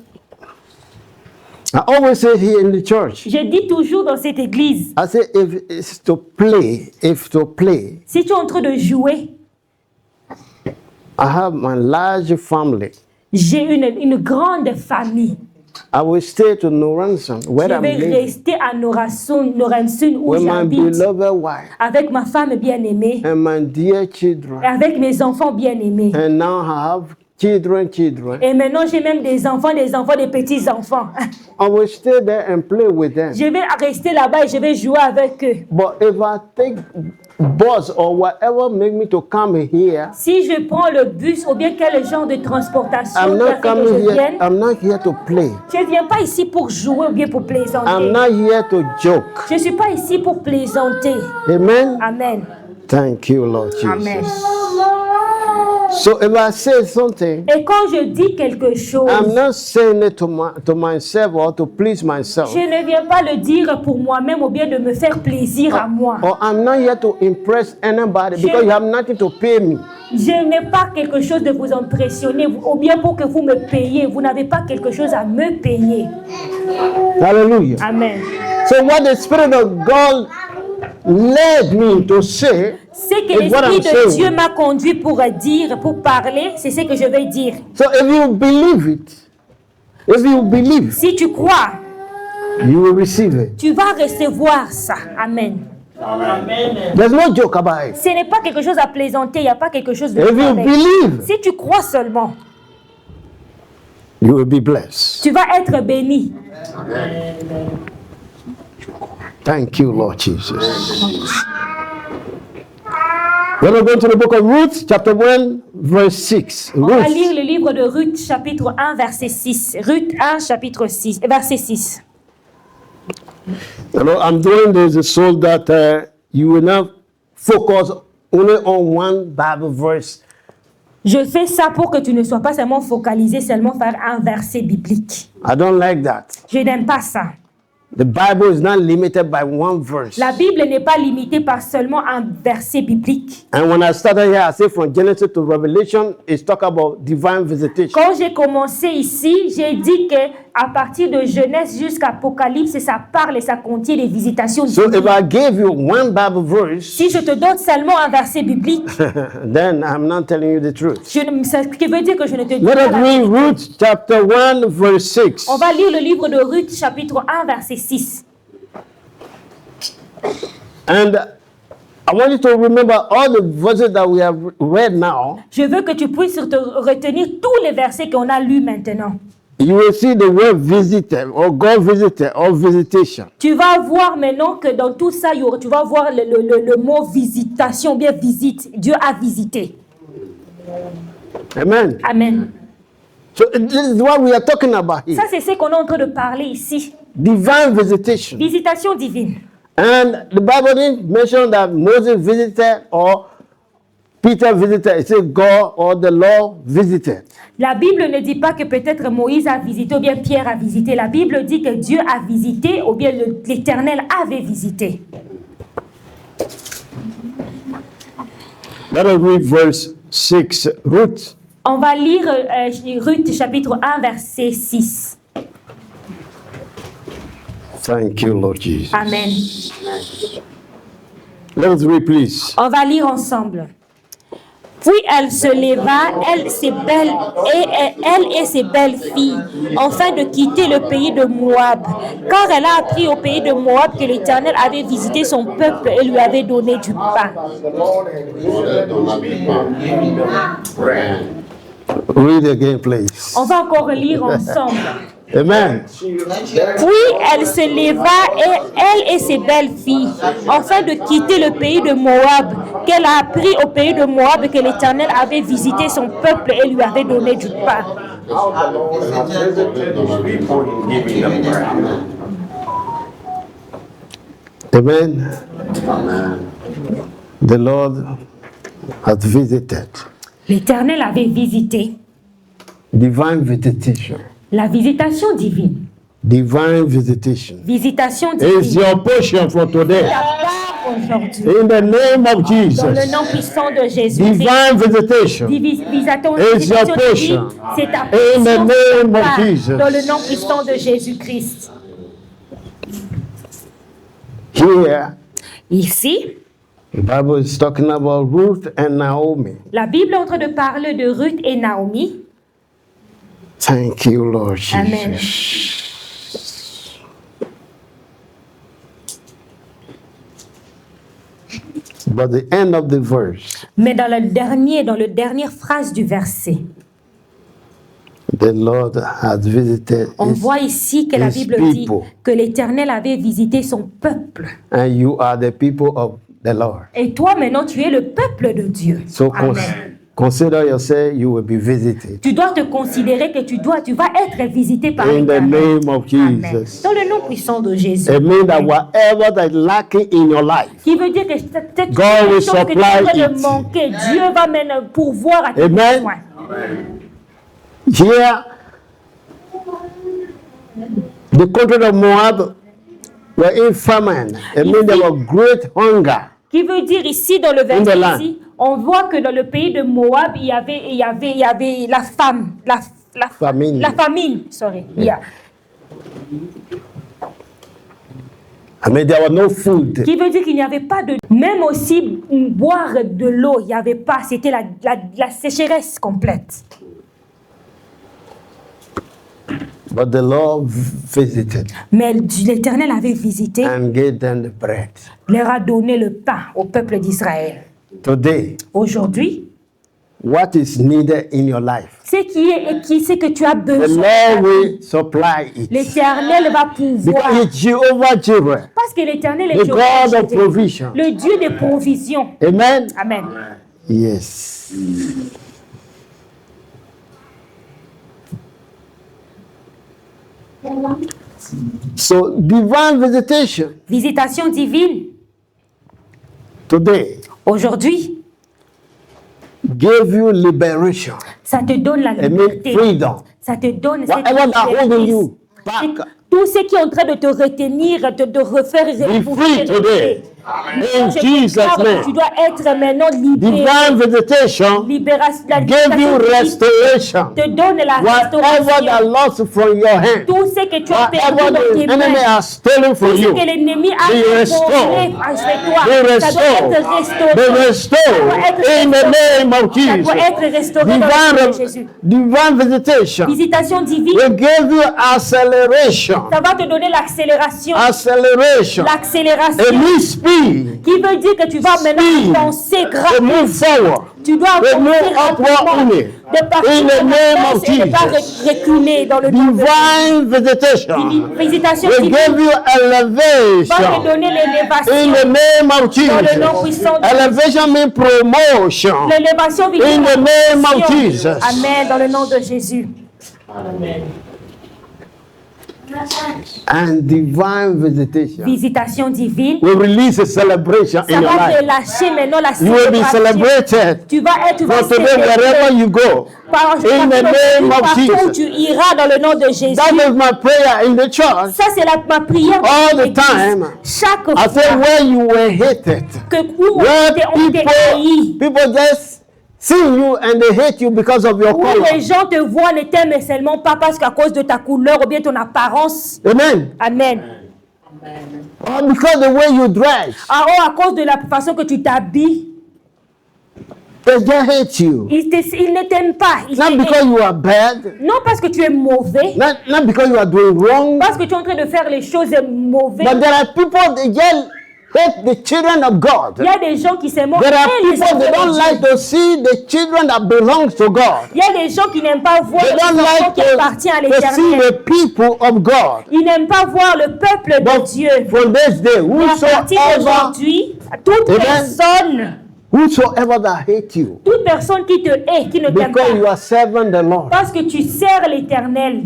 I always say here in the church, Je dis toujours dans cette église, I say if to play, si tu es en train de jouer, I have my large family. j'ai une grande famille. I will stay to Noranson, where Je I'm vais living, rester à Noransun où with my j'habite, beloved wife avec ma femme bien-aimée, and my dear children. avec mes enfants bien-aimés. And now I have children. Et maintenant, j'ai même des enfants, des petits-enfants. I will stay there and play with them. Je vais rester là-bas et je vais jouer avec eux. But if I take bus or whatever make me to come here, Si je prends le bus ou bien quel genre de transportation I'm qui a not fait que coming je here. vienne, I'm not here to play. je ne viens pas ici pour jouer ou bien pour I'm plaisanter. not here to joke. Je ne suis pas ici pour plaisanter. Amen. Amen. Thank you, Lord Amen. Jesus. So if I say something, Et quand je dis quelque chose, I'm not saying it to myself or to please myself. je ne viens pas le dire pour moi-même ou bien de me faire plaisir à moi. Or I'm not here to impress anybody because you have nothing to pay me. Je n'ai pas quelque chose de vous impressionner ou bien pour que vous me payiez. Vous n'avez pas quelque chose à me payer. Hallelujah. Amen. So what the Spirit of God led me to say C'est que is what l'Esprit I'm de saying. Dieu m'a conduit pour dire, pour parler, c'est ce que je vais dire. So if you believe it, if you believe, Si tu crois, you will receive it. tu vas recevoir ça. Amen. There's no joke about it. Ce n'est pas quelque chose à plaisanter, il n'y a pas quelque chose de If you avec. believe, Si tu crois seulement, you will be blessed. tu vas être béni. Thank you, Lord Jesus. We're going to go to the book of Ruth, chapter 1, verse 6. On va lire Ruth, le livre de Ruth, chapitre 1, verset 6. Ruth 1, chapitre 6, verset 6. you know, I'm doing this so that you will not focus only on one Bible verse. Je fais ça pour que tu ne sois pas seulement focalisé seulement faire un verset biblique. I don't like that. Je n'aime pas ça. The Bible is not limited by one verse. La Bible n'est pas limitée par seulement un verset biblique. And when I started here, I said from Genesis to Revelation, it's talk about divine visitation. Quand j'ai commencé ici, j'ai dit que À partir de Genèse jusqu'à Apocalypse, ça parle et ça contient des visitations So divines. if I gave you one Bible verse, Si je te donne seulement un verset biblique, then I'm not telling you the truth. ce qui veut dire que je ne te dis Let pas us la read vérité. Ruth chapter 1 verse 6. On va lire le livre de Ruth, chapitre 1, verset 6. And I want you to remember all the verses that we have read now. Je veux que tu puisses retenir tous les versets qu'on a lus maintenant. You will see the word visited or God visited or visitation. Tu vas voir maintenant que dans tout ça, tu vas voir le mot visitation, bien visite. Dieu a visité. Amen. Amen. So this is what we are talking about here. Ça, c'est ce qu'on est en train de parler ici. Divine visitation. Visitation divine. And the Bible didn't mention that Moses visited or Peter visited. It says God or the Lord visited. La Bible ne dit pas que peut-être Moïse a visité ou bien Pierre a visité. La Bible dit que Dieu a visité ou bien l'Éternel avait visité. Let us read verse 6. Ruth. On va lire Ruth chapitre 1 verset 6. Thank you, Lord Jesus. Amen. Let us read, please. On va lire ensemble. Puis elle se leva, elle et ses belles filles, afin de quitter le pays de Moab. Car elle a appris au pays de Moab que l'Éternel avait visité son peuple et lui avait donné du pain. Read again, please. On va encore lire ensemble. Amen. Puis elle se leva, elle et ses belles filles, afin de quitter le pays de Moab, qu'elle a appris au pays de Moab que l'Éternel avait visité son peuple et lui avait donné du pain. How the Lord has visited his people in giving them bread. Amen. The Lord has visited. L'Éternel avait visité. Divine visitation. La visitation divine. Divine visitation. Visitation It's divine. your portion for today. Ta part aujourd'hui. In the name of Dans le Jesus. nom puissant de Jésus. Divine visitation. Visitation It's your divine, portion. c'est ta In the portion, name ta of part, Jesus. dans le nom puissant de Jésus-Christ. Here, Ici, the Bible is talking about Ruth and Naomi. la Bible est en train de parler de Ruth et Naomi. Thank you, Lord Amen. Jesus. But the end of the verse, Mais dans la dernière phrase du verset, the Lord has visited on his, voit ici que la his Bible dit people, que l'Éternel avait visité son peuple. and you are the people of the Lord. Et toi, maintenant, tu es le peuple de Dieu. So Amen. consider yourself, you will be visited. Tu dois te considérer que tu vas être visité par In the l'Éternel. name of Amen. Jesus. Dans le nom puissant de Jésus. It means that whatever that is lacking in your life, Qui veut dire que cette God will chose que tu supply es en train de it. manquer, Dieu va maintenant pourvoir à tes Amen. besoins. here, the country of Moab were in famine. It means there was great hunger. Qui veut dire ici dans le In the verset land. ici, on voit que dans le pays de Moab, il y avait la Famine. La famine, sorry. Yeah. I mean, there was no food. Qui veut dire qu'il n'y avait pas de... Même aussi boire de l'eau, il n'y avait pas. C'était la sécheresse complète. But the Lord visited Mais l'Éternel avait visité, and gave them the bread. leur a donné le pain au peuple d'Israël. Today, Aujourd'hui, what is needed in your life, ce c'est que tu as the besoin. Lord will supply it. L'Éternel va pouvoir. Because it's Jehovah Jireh, Parce que l'Éternel est the Jéhovah God of Jireh, provision. le Dieu des provisions. Amen. Amen. Yes. So, divine visitation Visitation divine, today aujourd'hui, gave you liberation. ça te donne la It means liberté. freedom. Ça te donne Whatever that holding liberté. you back, Tout ce qui est en train de te retenir, de refaire free today. In Je Jesus' déclare que name. tu dois être maintenant libéré. Divine visitation Libération, la give you visitation divine restoration. te donne la Whatever restauration. that lost from your hand, Tout ce que tu as perdu whatever dans the tes enemy mains, has stolen from tout ce you, que l'ennemi a be volé restored. avec toi, be ça doit être restored. Be restauré. restored in the name of Ça doit Jesus. être restauré dans le nom de Jésus. Divine visitation Visitation divine, will give you acceleration. ça va te donner l'accélération. Acceleration. A L'accélération new speed. qui veut dire que tu vas Speed. maintenant penser To grâce. move forward. Tu dois To move avancer upward rapidement, only. de partir In the en name avance of et ne pas Jesus. reculer dans le nom de Jésus. Divine visitation Visitation will divine give you va te elevation. donner In l'élévation. the name of Dans le nom Jesus. puissant de Elevation means promotion. l'élévation In the name of visitation. Jesus. Amen, dans le nom de Jésus. And divine visitation Visitation divine. will release a celebration Ça in your va te life. lâcher maintenant la You will be célébration. celebrated Tu vas from today wherever you go. In the name of partout où Jesus. tu iras dans le nom de Jésus. That is my prayer in the church. Ça, c'est ma prière. All dans the l'église. time. Chaque I say fois where you were hated, que où where on t'est haï, people just see you and they hate you because of your où color. les gens te voient, ne t'aiment seulement pas parce qu'à cause de ta couleur ou bien ton apparence. Amen. Amen. Or because the way you dress, À cause de la façon que tu t'habilles, they just hate you. ils ne t'aiment pas. Ils Not te because haït. you are bad, Non parce que tu es mauvais, not because you are doing wrong, parce que tu es en train de faire les choses mauvaises. but there are people that just hate the children of Il God. y a des gens qui s'aiment. There are people that don't like to see the children that belongs to God. Il y a des gens qui n'aiment pas voir They les don't enfants like qui appartiennent à to see l'Éternel. the people of God. Ils n'aiment pas voir le peuple de But Dieu. from this day, Et à partir whosoever d'aujourd'hui, toute Amen. That hate you, toute personne qui te hait, qui ne t'aime because you pas, are serving the Lord, parce que tu sers l'Éternel,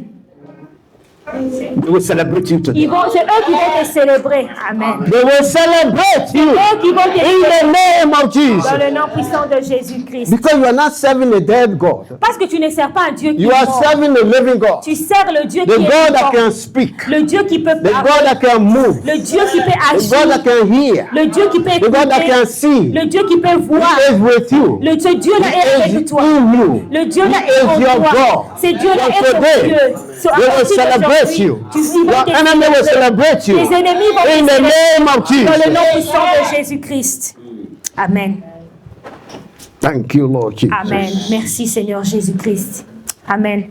they will celebrate you today. c'est eux qui vont te célébrer. Amen. They will celebrate you Eux qui vont te in célébrer the name of dans Jesus. le nom puissant de Jésus-Christ. Because you are not serving a dead God. Parce que tu ne sers pas un Dieu qui You est are mort. serving a living God. Tu sers le Dieu The qui est God that vivant. can speak. Le Dieu qui peut The God parler. that can move. Le Dieu qui peut The God that agir. can hear. Le Dieu qui peut The God that écouter. can see. Le Dieu qui peut voir. He is with you. Le Dieu là est He avec is toi. in you. Le Dieu là He est is en your toi. God. C'est Dieu là So est ton today, Dieu. So, à they will partir celebrate d'aujourd'hui, you. ils vont Your te enemy will célébrer. celebrate you. Les ennemis vont te In the célébrer name of dans le nom Jesus. puissant de Jésus-Christ. Amen. Thank you, Lord Jesus. Amen. Merci Seigneur Jésus-Christ. Amen.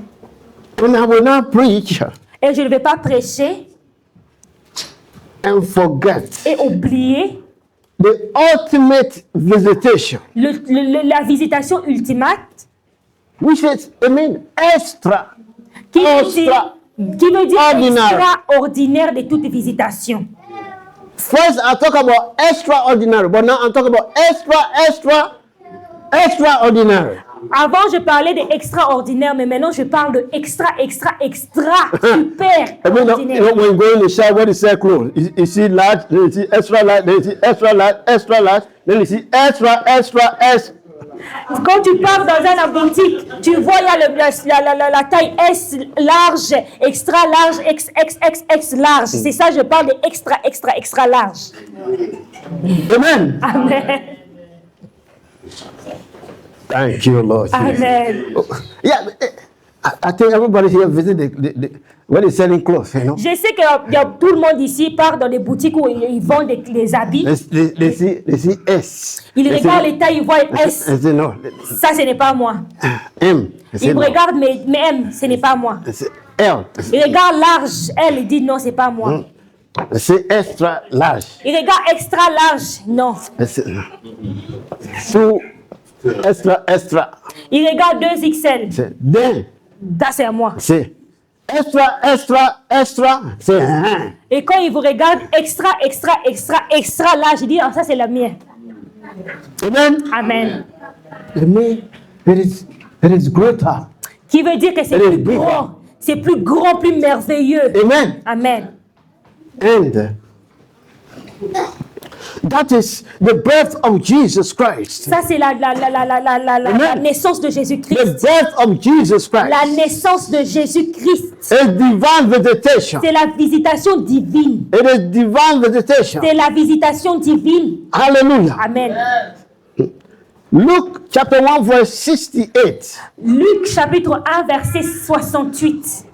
And I will not preach Et je ne vais pas prêcher and forget et oublier the ultimate visitation, la visitation ultimate which is, extra. qui veut dire Ordinary. extraordinaire de toute visitation. First, I talk about extraordinary, but now I'm talking about extraordinary. Avant, je parlais de extraordinaire, mais maintenant, je parle de extra, super I mean, ordinaire. when you go in the shower, when you say clothes, you see large, then you see extra large, then you see extra large, then you see extra. Quand tu pars dans une boutique, tu vois, il y a la taille S large, extra large, XXX large. C'est ça, je parle de extra large. Amen. Amen. Thank you, Lord. Amen. Yeah, I think everybody here visit when they're selling clothes, you know. Je sais que tout le monde ici part dans des boutiques où ils vendent des habits. They see S. Ils regardent les tailles, ils voient S. They say no. Ça, ce n'est pas moi. M. They say Ils no. regardent mes M, ce n'est pas moi. They say L. Ils regardent large, L, ils disent non, c'est pas moi. They say extra large. Ils regardent extra large, non. They say so extra. Ils regardent 2XL, Say then. ça c'est à moi. Say extra. Say Et quand ils vous regardent extra large, ils disent ah, ça c'est la mienne. Amen. Amen. It is greater. Qui veut dire que c'est It is plus bigger. grand, c'est plus grand, plus merveilleux. Amen. Amen. And that is the birth of Jesus Christ. Ça c'est la Amen. naissance de The Jésus-Christ. birth of Jesus Christ. La naissance de Jésus-Christ. It's divine visitation. C'est la visitation divine. It is divine visitation. C'est la visitation divine. Hallelujah. Amen. Luke chapter 1 verse 68. Luc chapitre 1 verset 68.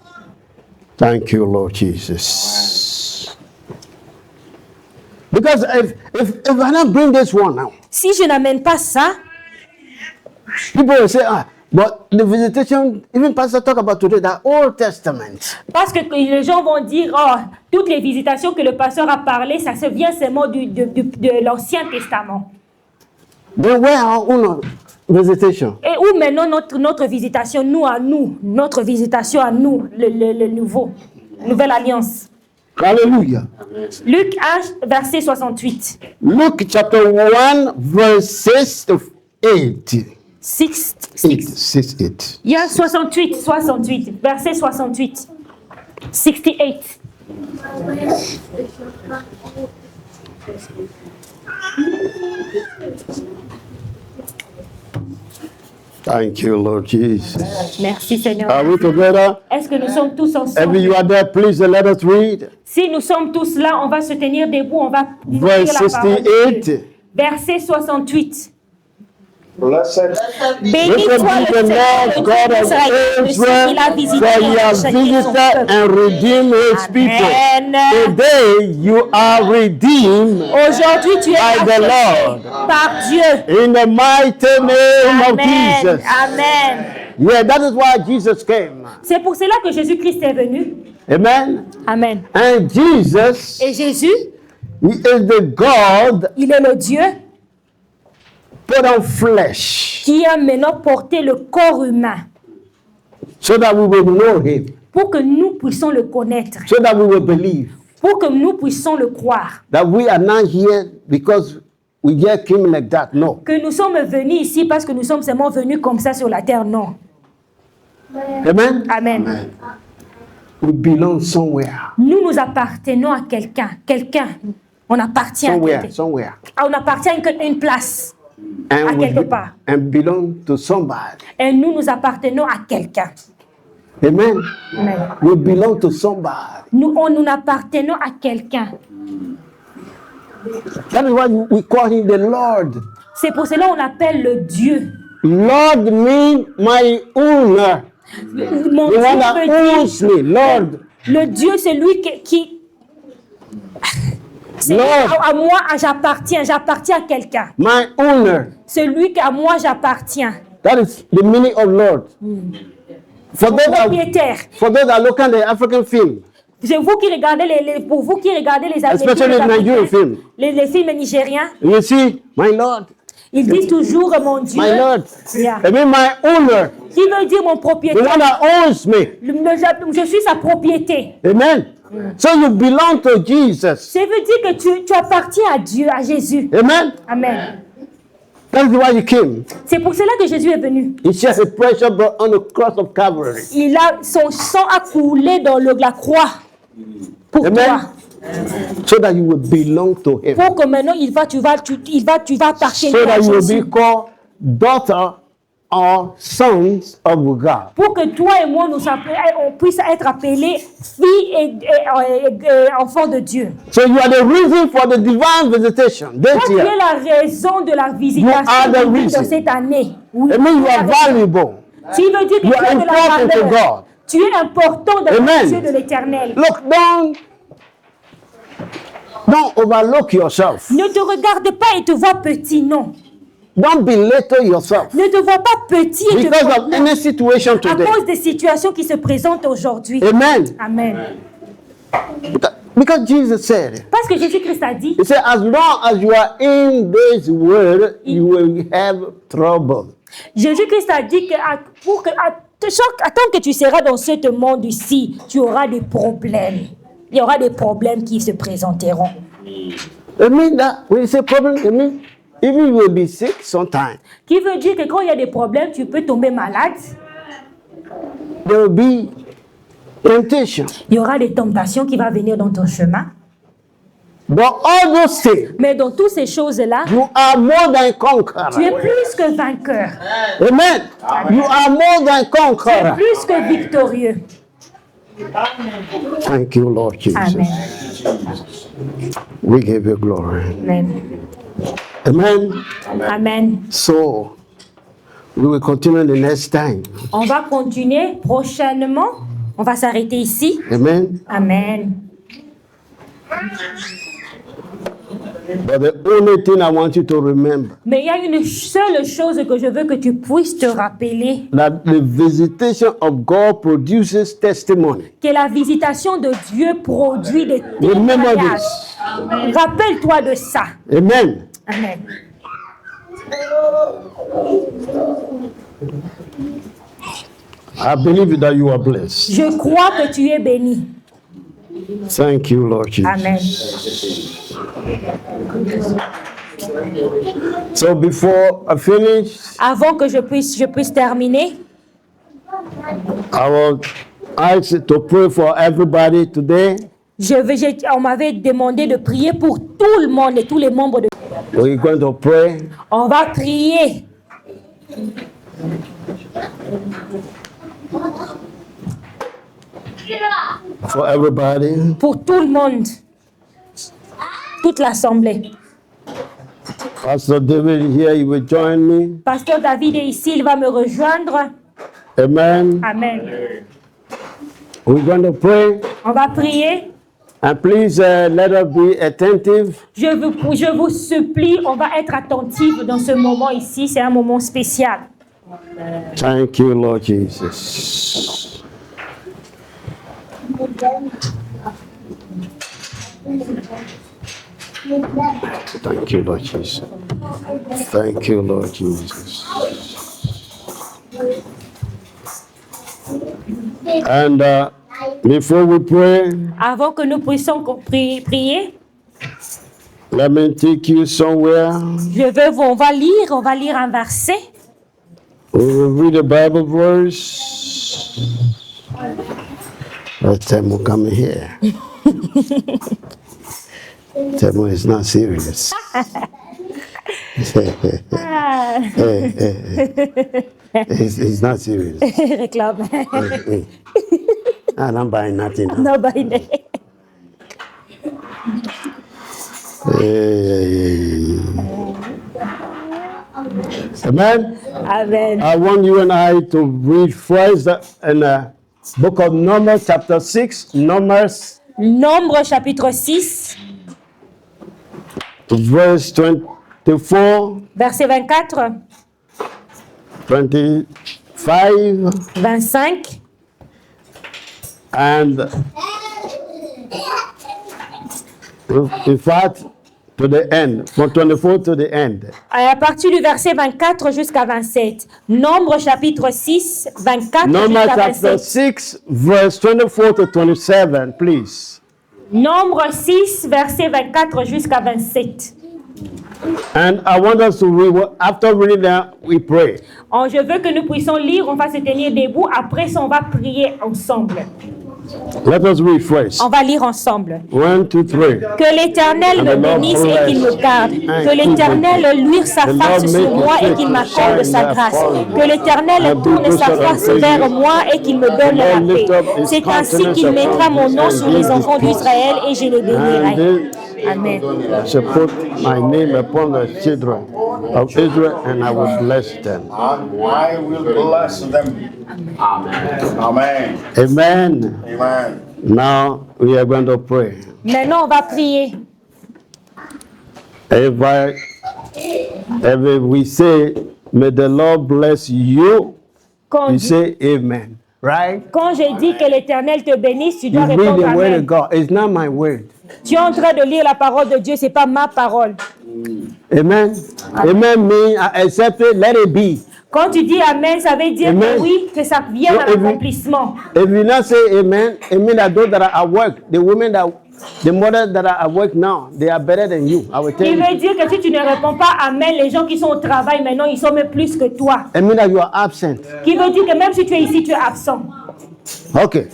Thank you, Lord Jesus. Because if I don't bring this one now, Si je n'amène pas ça, people will say, but the visitation, even Pastor talk about today, the Old Testament. parce que les gens vont dire, oh, toutes les visitations que le pasteur a parlé, ça se vient seulement de l'Ancien Testament. Then where are our visitation? Et où maintenant notre visitation, notre visitation à nous, le nouveau, nouvelle alliance. Hallelujah. Luc 1, verset 68. Luke chapter 1 verse 6 to 8. 6. 8. Il y a 68, verset 68. 68. Thank you, Lord Jesus. Merci Seigneur. Are we together? Est-ce que nous sommes tous If ensemble? you are there, please let us read. Si nous sommes tous là, on va se tenir debout, on va lire Verse la parole de Dieu. 68. Verset 68. Blessed Béni Blessed soit be le the Seigneur, Lord le God Dieu of d'Israël, de ceux Israel, qu'il a visité for he et has châtié son visited peuple. and redeemed his people. Amen. Today you are redeemed Aujourd'hui, tu es by the racheté Lord. par Dieu. In the mighty name of Amen. Jesus. Amen. Yeah, that is why Jesus came. C'est pour cela que Jésus-Christ est venu. Amen. Amen. And Jesus, Et Jésus, he is the God il est le Dieu put on flesh qui a maintenant porté le corps humain so that we will know him, pour que nous puissions le connaître, so that we will believe pour que nous puissions le croire. that we are not here because we just came like that. No. Que nous sommes venus ici parce que nous sommes seulement venus comme ça sur la terre, non. Amen. Amen. We belong somewhere. Nous appartenons à quelqu'un. On appartient à Somewhere. quelqu'un. Somewhere. On appartient à une place. À And we quelque part. and belong to somebody. Et nous appartenons à quelqu'un. Amen. Amen. We belong to somebody. Nous appartenons à quelqu'un. That is why we call him the Lord. C'est pour cela qu'on appelle le Dieu. Lord means my owner. Mon The Dieu one that veut owns me. Lord. dire, le Dieu, c'est lui qui c'est Lord. à moi, j'appartiens à quelqu'un. My owner. C'est lui qu'à moi j'appartiens. That is the meaning of Lord. For those that look at the African film, C'est vous qui regardez pour vous qui regardez les especially the Nigerian film, les films nigériens, you see, my Lord, ils disent toujours mon Dieu. my Lord. Yeah. I mean, my owner, Qui veut dire mon the propriétaire. one that owns me. Je suis sa propriété. Amen. So you belong to Jesus. Ça veut dire que tu appartiens à Dieu, à Jésus. Amen. Amen. That's why you came. C'est pour cela que Jésus est venu. He shed his precious blood on the cross of Calvary. Son sang a coulé dans la croix pour Amen. toi. So that you will belong to him. Pour que maintenant tu vas appartenir So à that you will Jésus. be called daughter or sons of God. Pour que toi et moi on puisse être appelés filles et enfants de Dieu. So you are the reason for the divine visitation this Toi, tu year. es la raison de la You are visitation the divine reason. de cette année. Oui. It means you are valuable. Tu veux dire que You tu are es de la important to valeur. God. Tu es important dans Amen. les yeux de l'Éternel. Look, don't overlook yourself. Ne te regarde pas et te vois petit, non. Don't belittle yourself Ne te vois pas petit et te because vois of any situation à today. cause des situations qui se présentent aujourd'hui. Amen. Amen. Because Jesus said, Parce que Jésus-Christ a dit, He said, as long as you are in this world, you will have trouble. Jésus-Christ a dit que tant que tu seras dans ce monde ici, tu auras des problèmes. Il y aura des problèmes qui se présenteront. It means that when you say problem, it means even you will be sick sometime. Qui veut dire que quand il y a des problèmes, tu peux tomber malade. There will be temptation. Il y aura des tentations qui vont venir dans ton chemin. But all those things, Mais dans toutes ces choses-là, you are more than tu es conqueror. plus que vainqueur. Amen. You are more than Tu es conqueror. plus que victorieux. Thank you, Lord Jesus. Amen. We give you glory. Amen. Amen. Amen. So, we will continue the next time. On va continuer prochainement. On va s'arrêter ici. Amen. Amen. But the only thing I want you to remember, Mais il y a une seule chose que je veux que tu puisses te rappeler, that the visitation of God produces testimony. que la visitation de Dieu produit des Remember témoignages. this. Rappelle-toi de ça. Amen. Amen. I believe that you are blessed. Je crois que tu es béni. Thank you, Lord Jesus. Amen. So before I finish, Avant que je puisse terminer, I will ask you to pray for everybody today. on m'avait demandé de prier pour tout le monde et tous les membres de... We're going to pray. On va prier. For everybody. Pour tout le monde. Toute l'assemblée. Pastor David here, he will join me. Pasteur David est ici, il va me rejoindre. Amen. Amen. We're going to pray. On va prier. And please let us be attentive. Je vous supplie, on va être attentifs dans ce moment ici. C'est un moment spécial. Thank you, Lord Jesus. Thank you, Lord Jesus. Thank you, Lord Jesus. And before we pray, Avant que nous puissions prier, let me take you somewhere. on va lire un verset. We will read the Bible verse. Temo come here. Temo is not serious. It's not serious. Réclame. I'm buying nothing. Non, bah, il est- Amen. Amen. I want you and I to read first in the book of Numbers, chapter 6, Numbers, Nombre chapitre 6, verse 24, verset 24, 25, 25, and in fact, to the end, from 24 to the end. à partir du verset 24 jusqu'à 27. Nombre chapitre 6, 24 Numbers jusqu'à chapter 27. 6, verse 24 to 27, please. Nombre 6, verset 24 jusqu'à 27. And I want us to read, after reading that, we pray. Je veux que nous puissions lire, on va se tenir debout. Après ça, on va prier ensemble. Let us read first. On va lire ensemble. 1, 2, 3. Que l'Éternel me bénisse et qu'il me garde. Que l'Éternel luire sa face sur moi et qu'il m'accorde sa grâce. Que l'Éternel tourne sa face vers moi et qu'il me donne la paix. C'est ainsi qu'il mettra mon nom sur les enfants d'Israël et je les bénirai. Amen. I shall put my name upon the children of Israel and I will bless them. I will bless them. Amen. Amen. Amen. Amen. Now we are going to pray. Maintenant, on va prier. If we say, may the Lord bless you, you say amen. Right? Quand je dis que l'Éternel te bénisse, tu dois You read répondre the word of Amen. God. It's not my word. Tu es en train de lire la parole de Dieu, c'est pas ma parole. Amen. Amen means I accept it, let it be. Quand tu dis Amen, ça veut dire Amen. que oui, que ça vient So à if you- l'accomplissement. If you not say amen, it means that those that are at work, the women that, the mothers that are at work now, they are better than you. I will tell Il you. veut dire que si tu ne réponds pas Amen, les gens qui sont au travail maintenant, ils sont même plus que toi. It means that you are absent. Qui veut dire que même si tu es ici, tu es absent. Okay.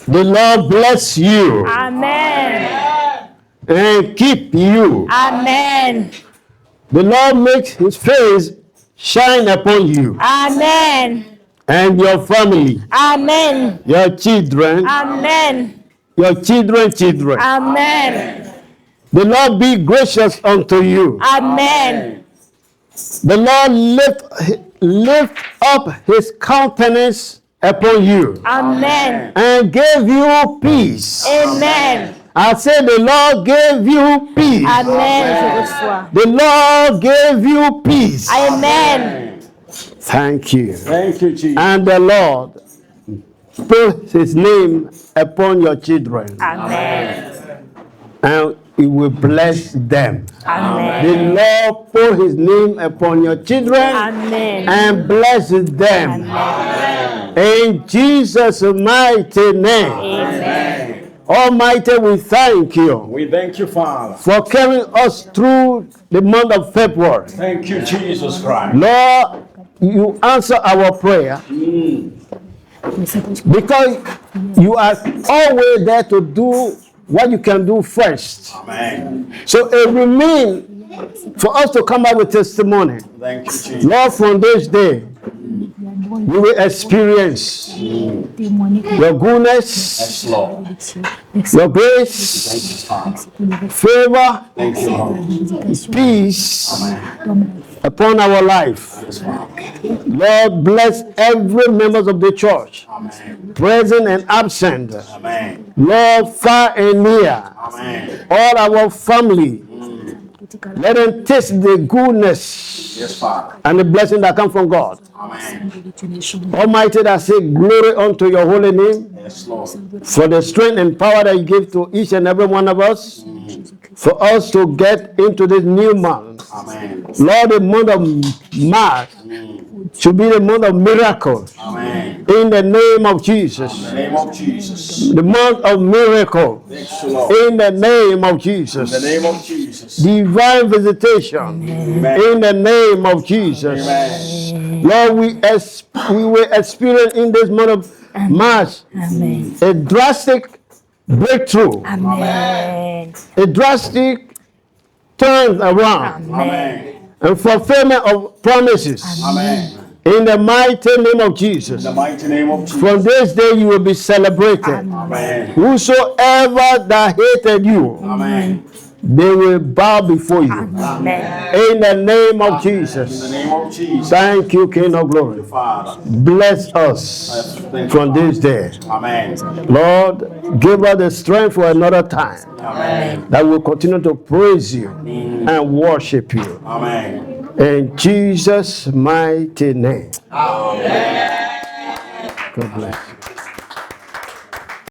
The Lord bless you Amen. and keep you. Amen. The Lord makes his face shine upon you Amen. and your family, Amen. your children, Amen. your children. Amen. The Lord be gracious unto you. Amen. The Lord lift up his countenance upon you Amen. and give you peace. Amen. I say the Lord gave you peace. Amen. Je reçois. The Lord gave you peace. Amen. Thank you. Thank you, Jesus. And the Lord put his name upon your children, Amen. and he will bless them. Amen. The Lord put his name upon your children Amen. and bless them. In Jesus' mighty name. Amen. Almighty, we thank you We thank you, Father. for carrying us through the month of February. Thank you, Jesus Christ. Lord, you answer our prayer because you are always there to do what you can do first. Amen. So it remains for us to come back with testimony. Thank you, Jesus. Lord, from this day, we will experience your goodness, Yes, Lord. your grace, favor, Thank you, Lord. peace upon our life. Lord, bless every member of the church, Amen. present and absent. Amen. Lord, far and near, Amen. all our family, let them taste the goodness Yes, Father. and the blessing that come from God. Amen. Almighty, I say glory unto your holy name Yes, Lord. for the strength and power that you give to each and every one of us, for us to get into this new month. Amen. Lord, the month of March should be the month of miracles. Amen. In the name of Jesus. In the name of Jesus. The month of miracle. Thank you, Lord. In the name of In Jesus. the name of Jesus. Divine visitation. Amen. In the name of Jesus. Amen. Lord, we will experience in this month of March Amen. a drastic breakthrough, Amen. a drastic turn around, Amen. and fulfillment of promises. Amen. In the mighty name of In Jesus. the mighty name of Jesus. From this day you will be celebrated. Amen. Whosoever that hated you, Amen. they will bow before you. Amen. In the name of In the Jesus. name of Jesus. Thank you, King of Glory. Father. Bless us from this day. Amen. Lord, give us the strength for another time Amen. that we'll continue to praise you and worship you. Amen. In Jesus' mighty name. God bless.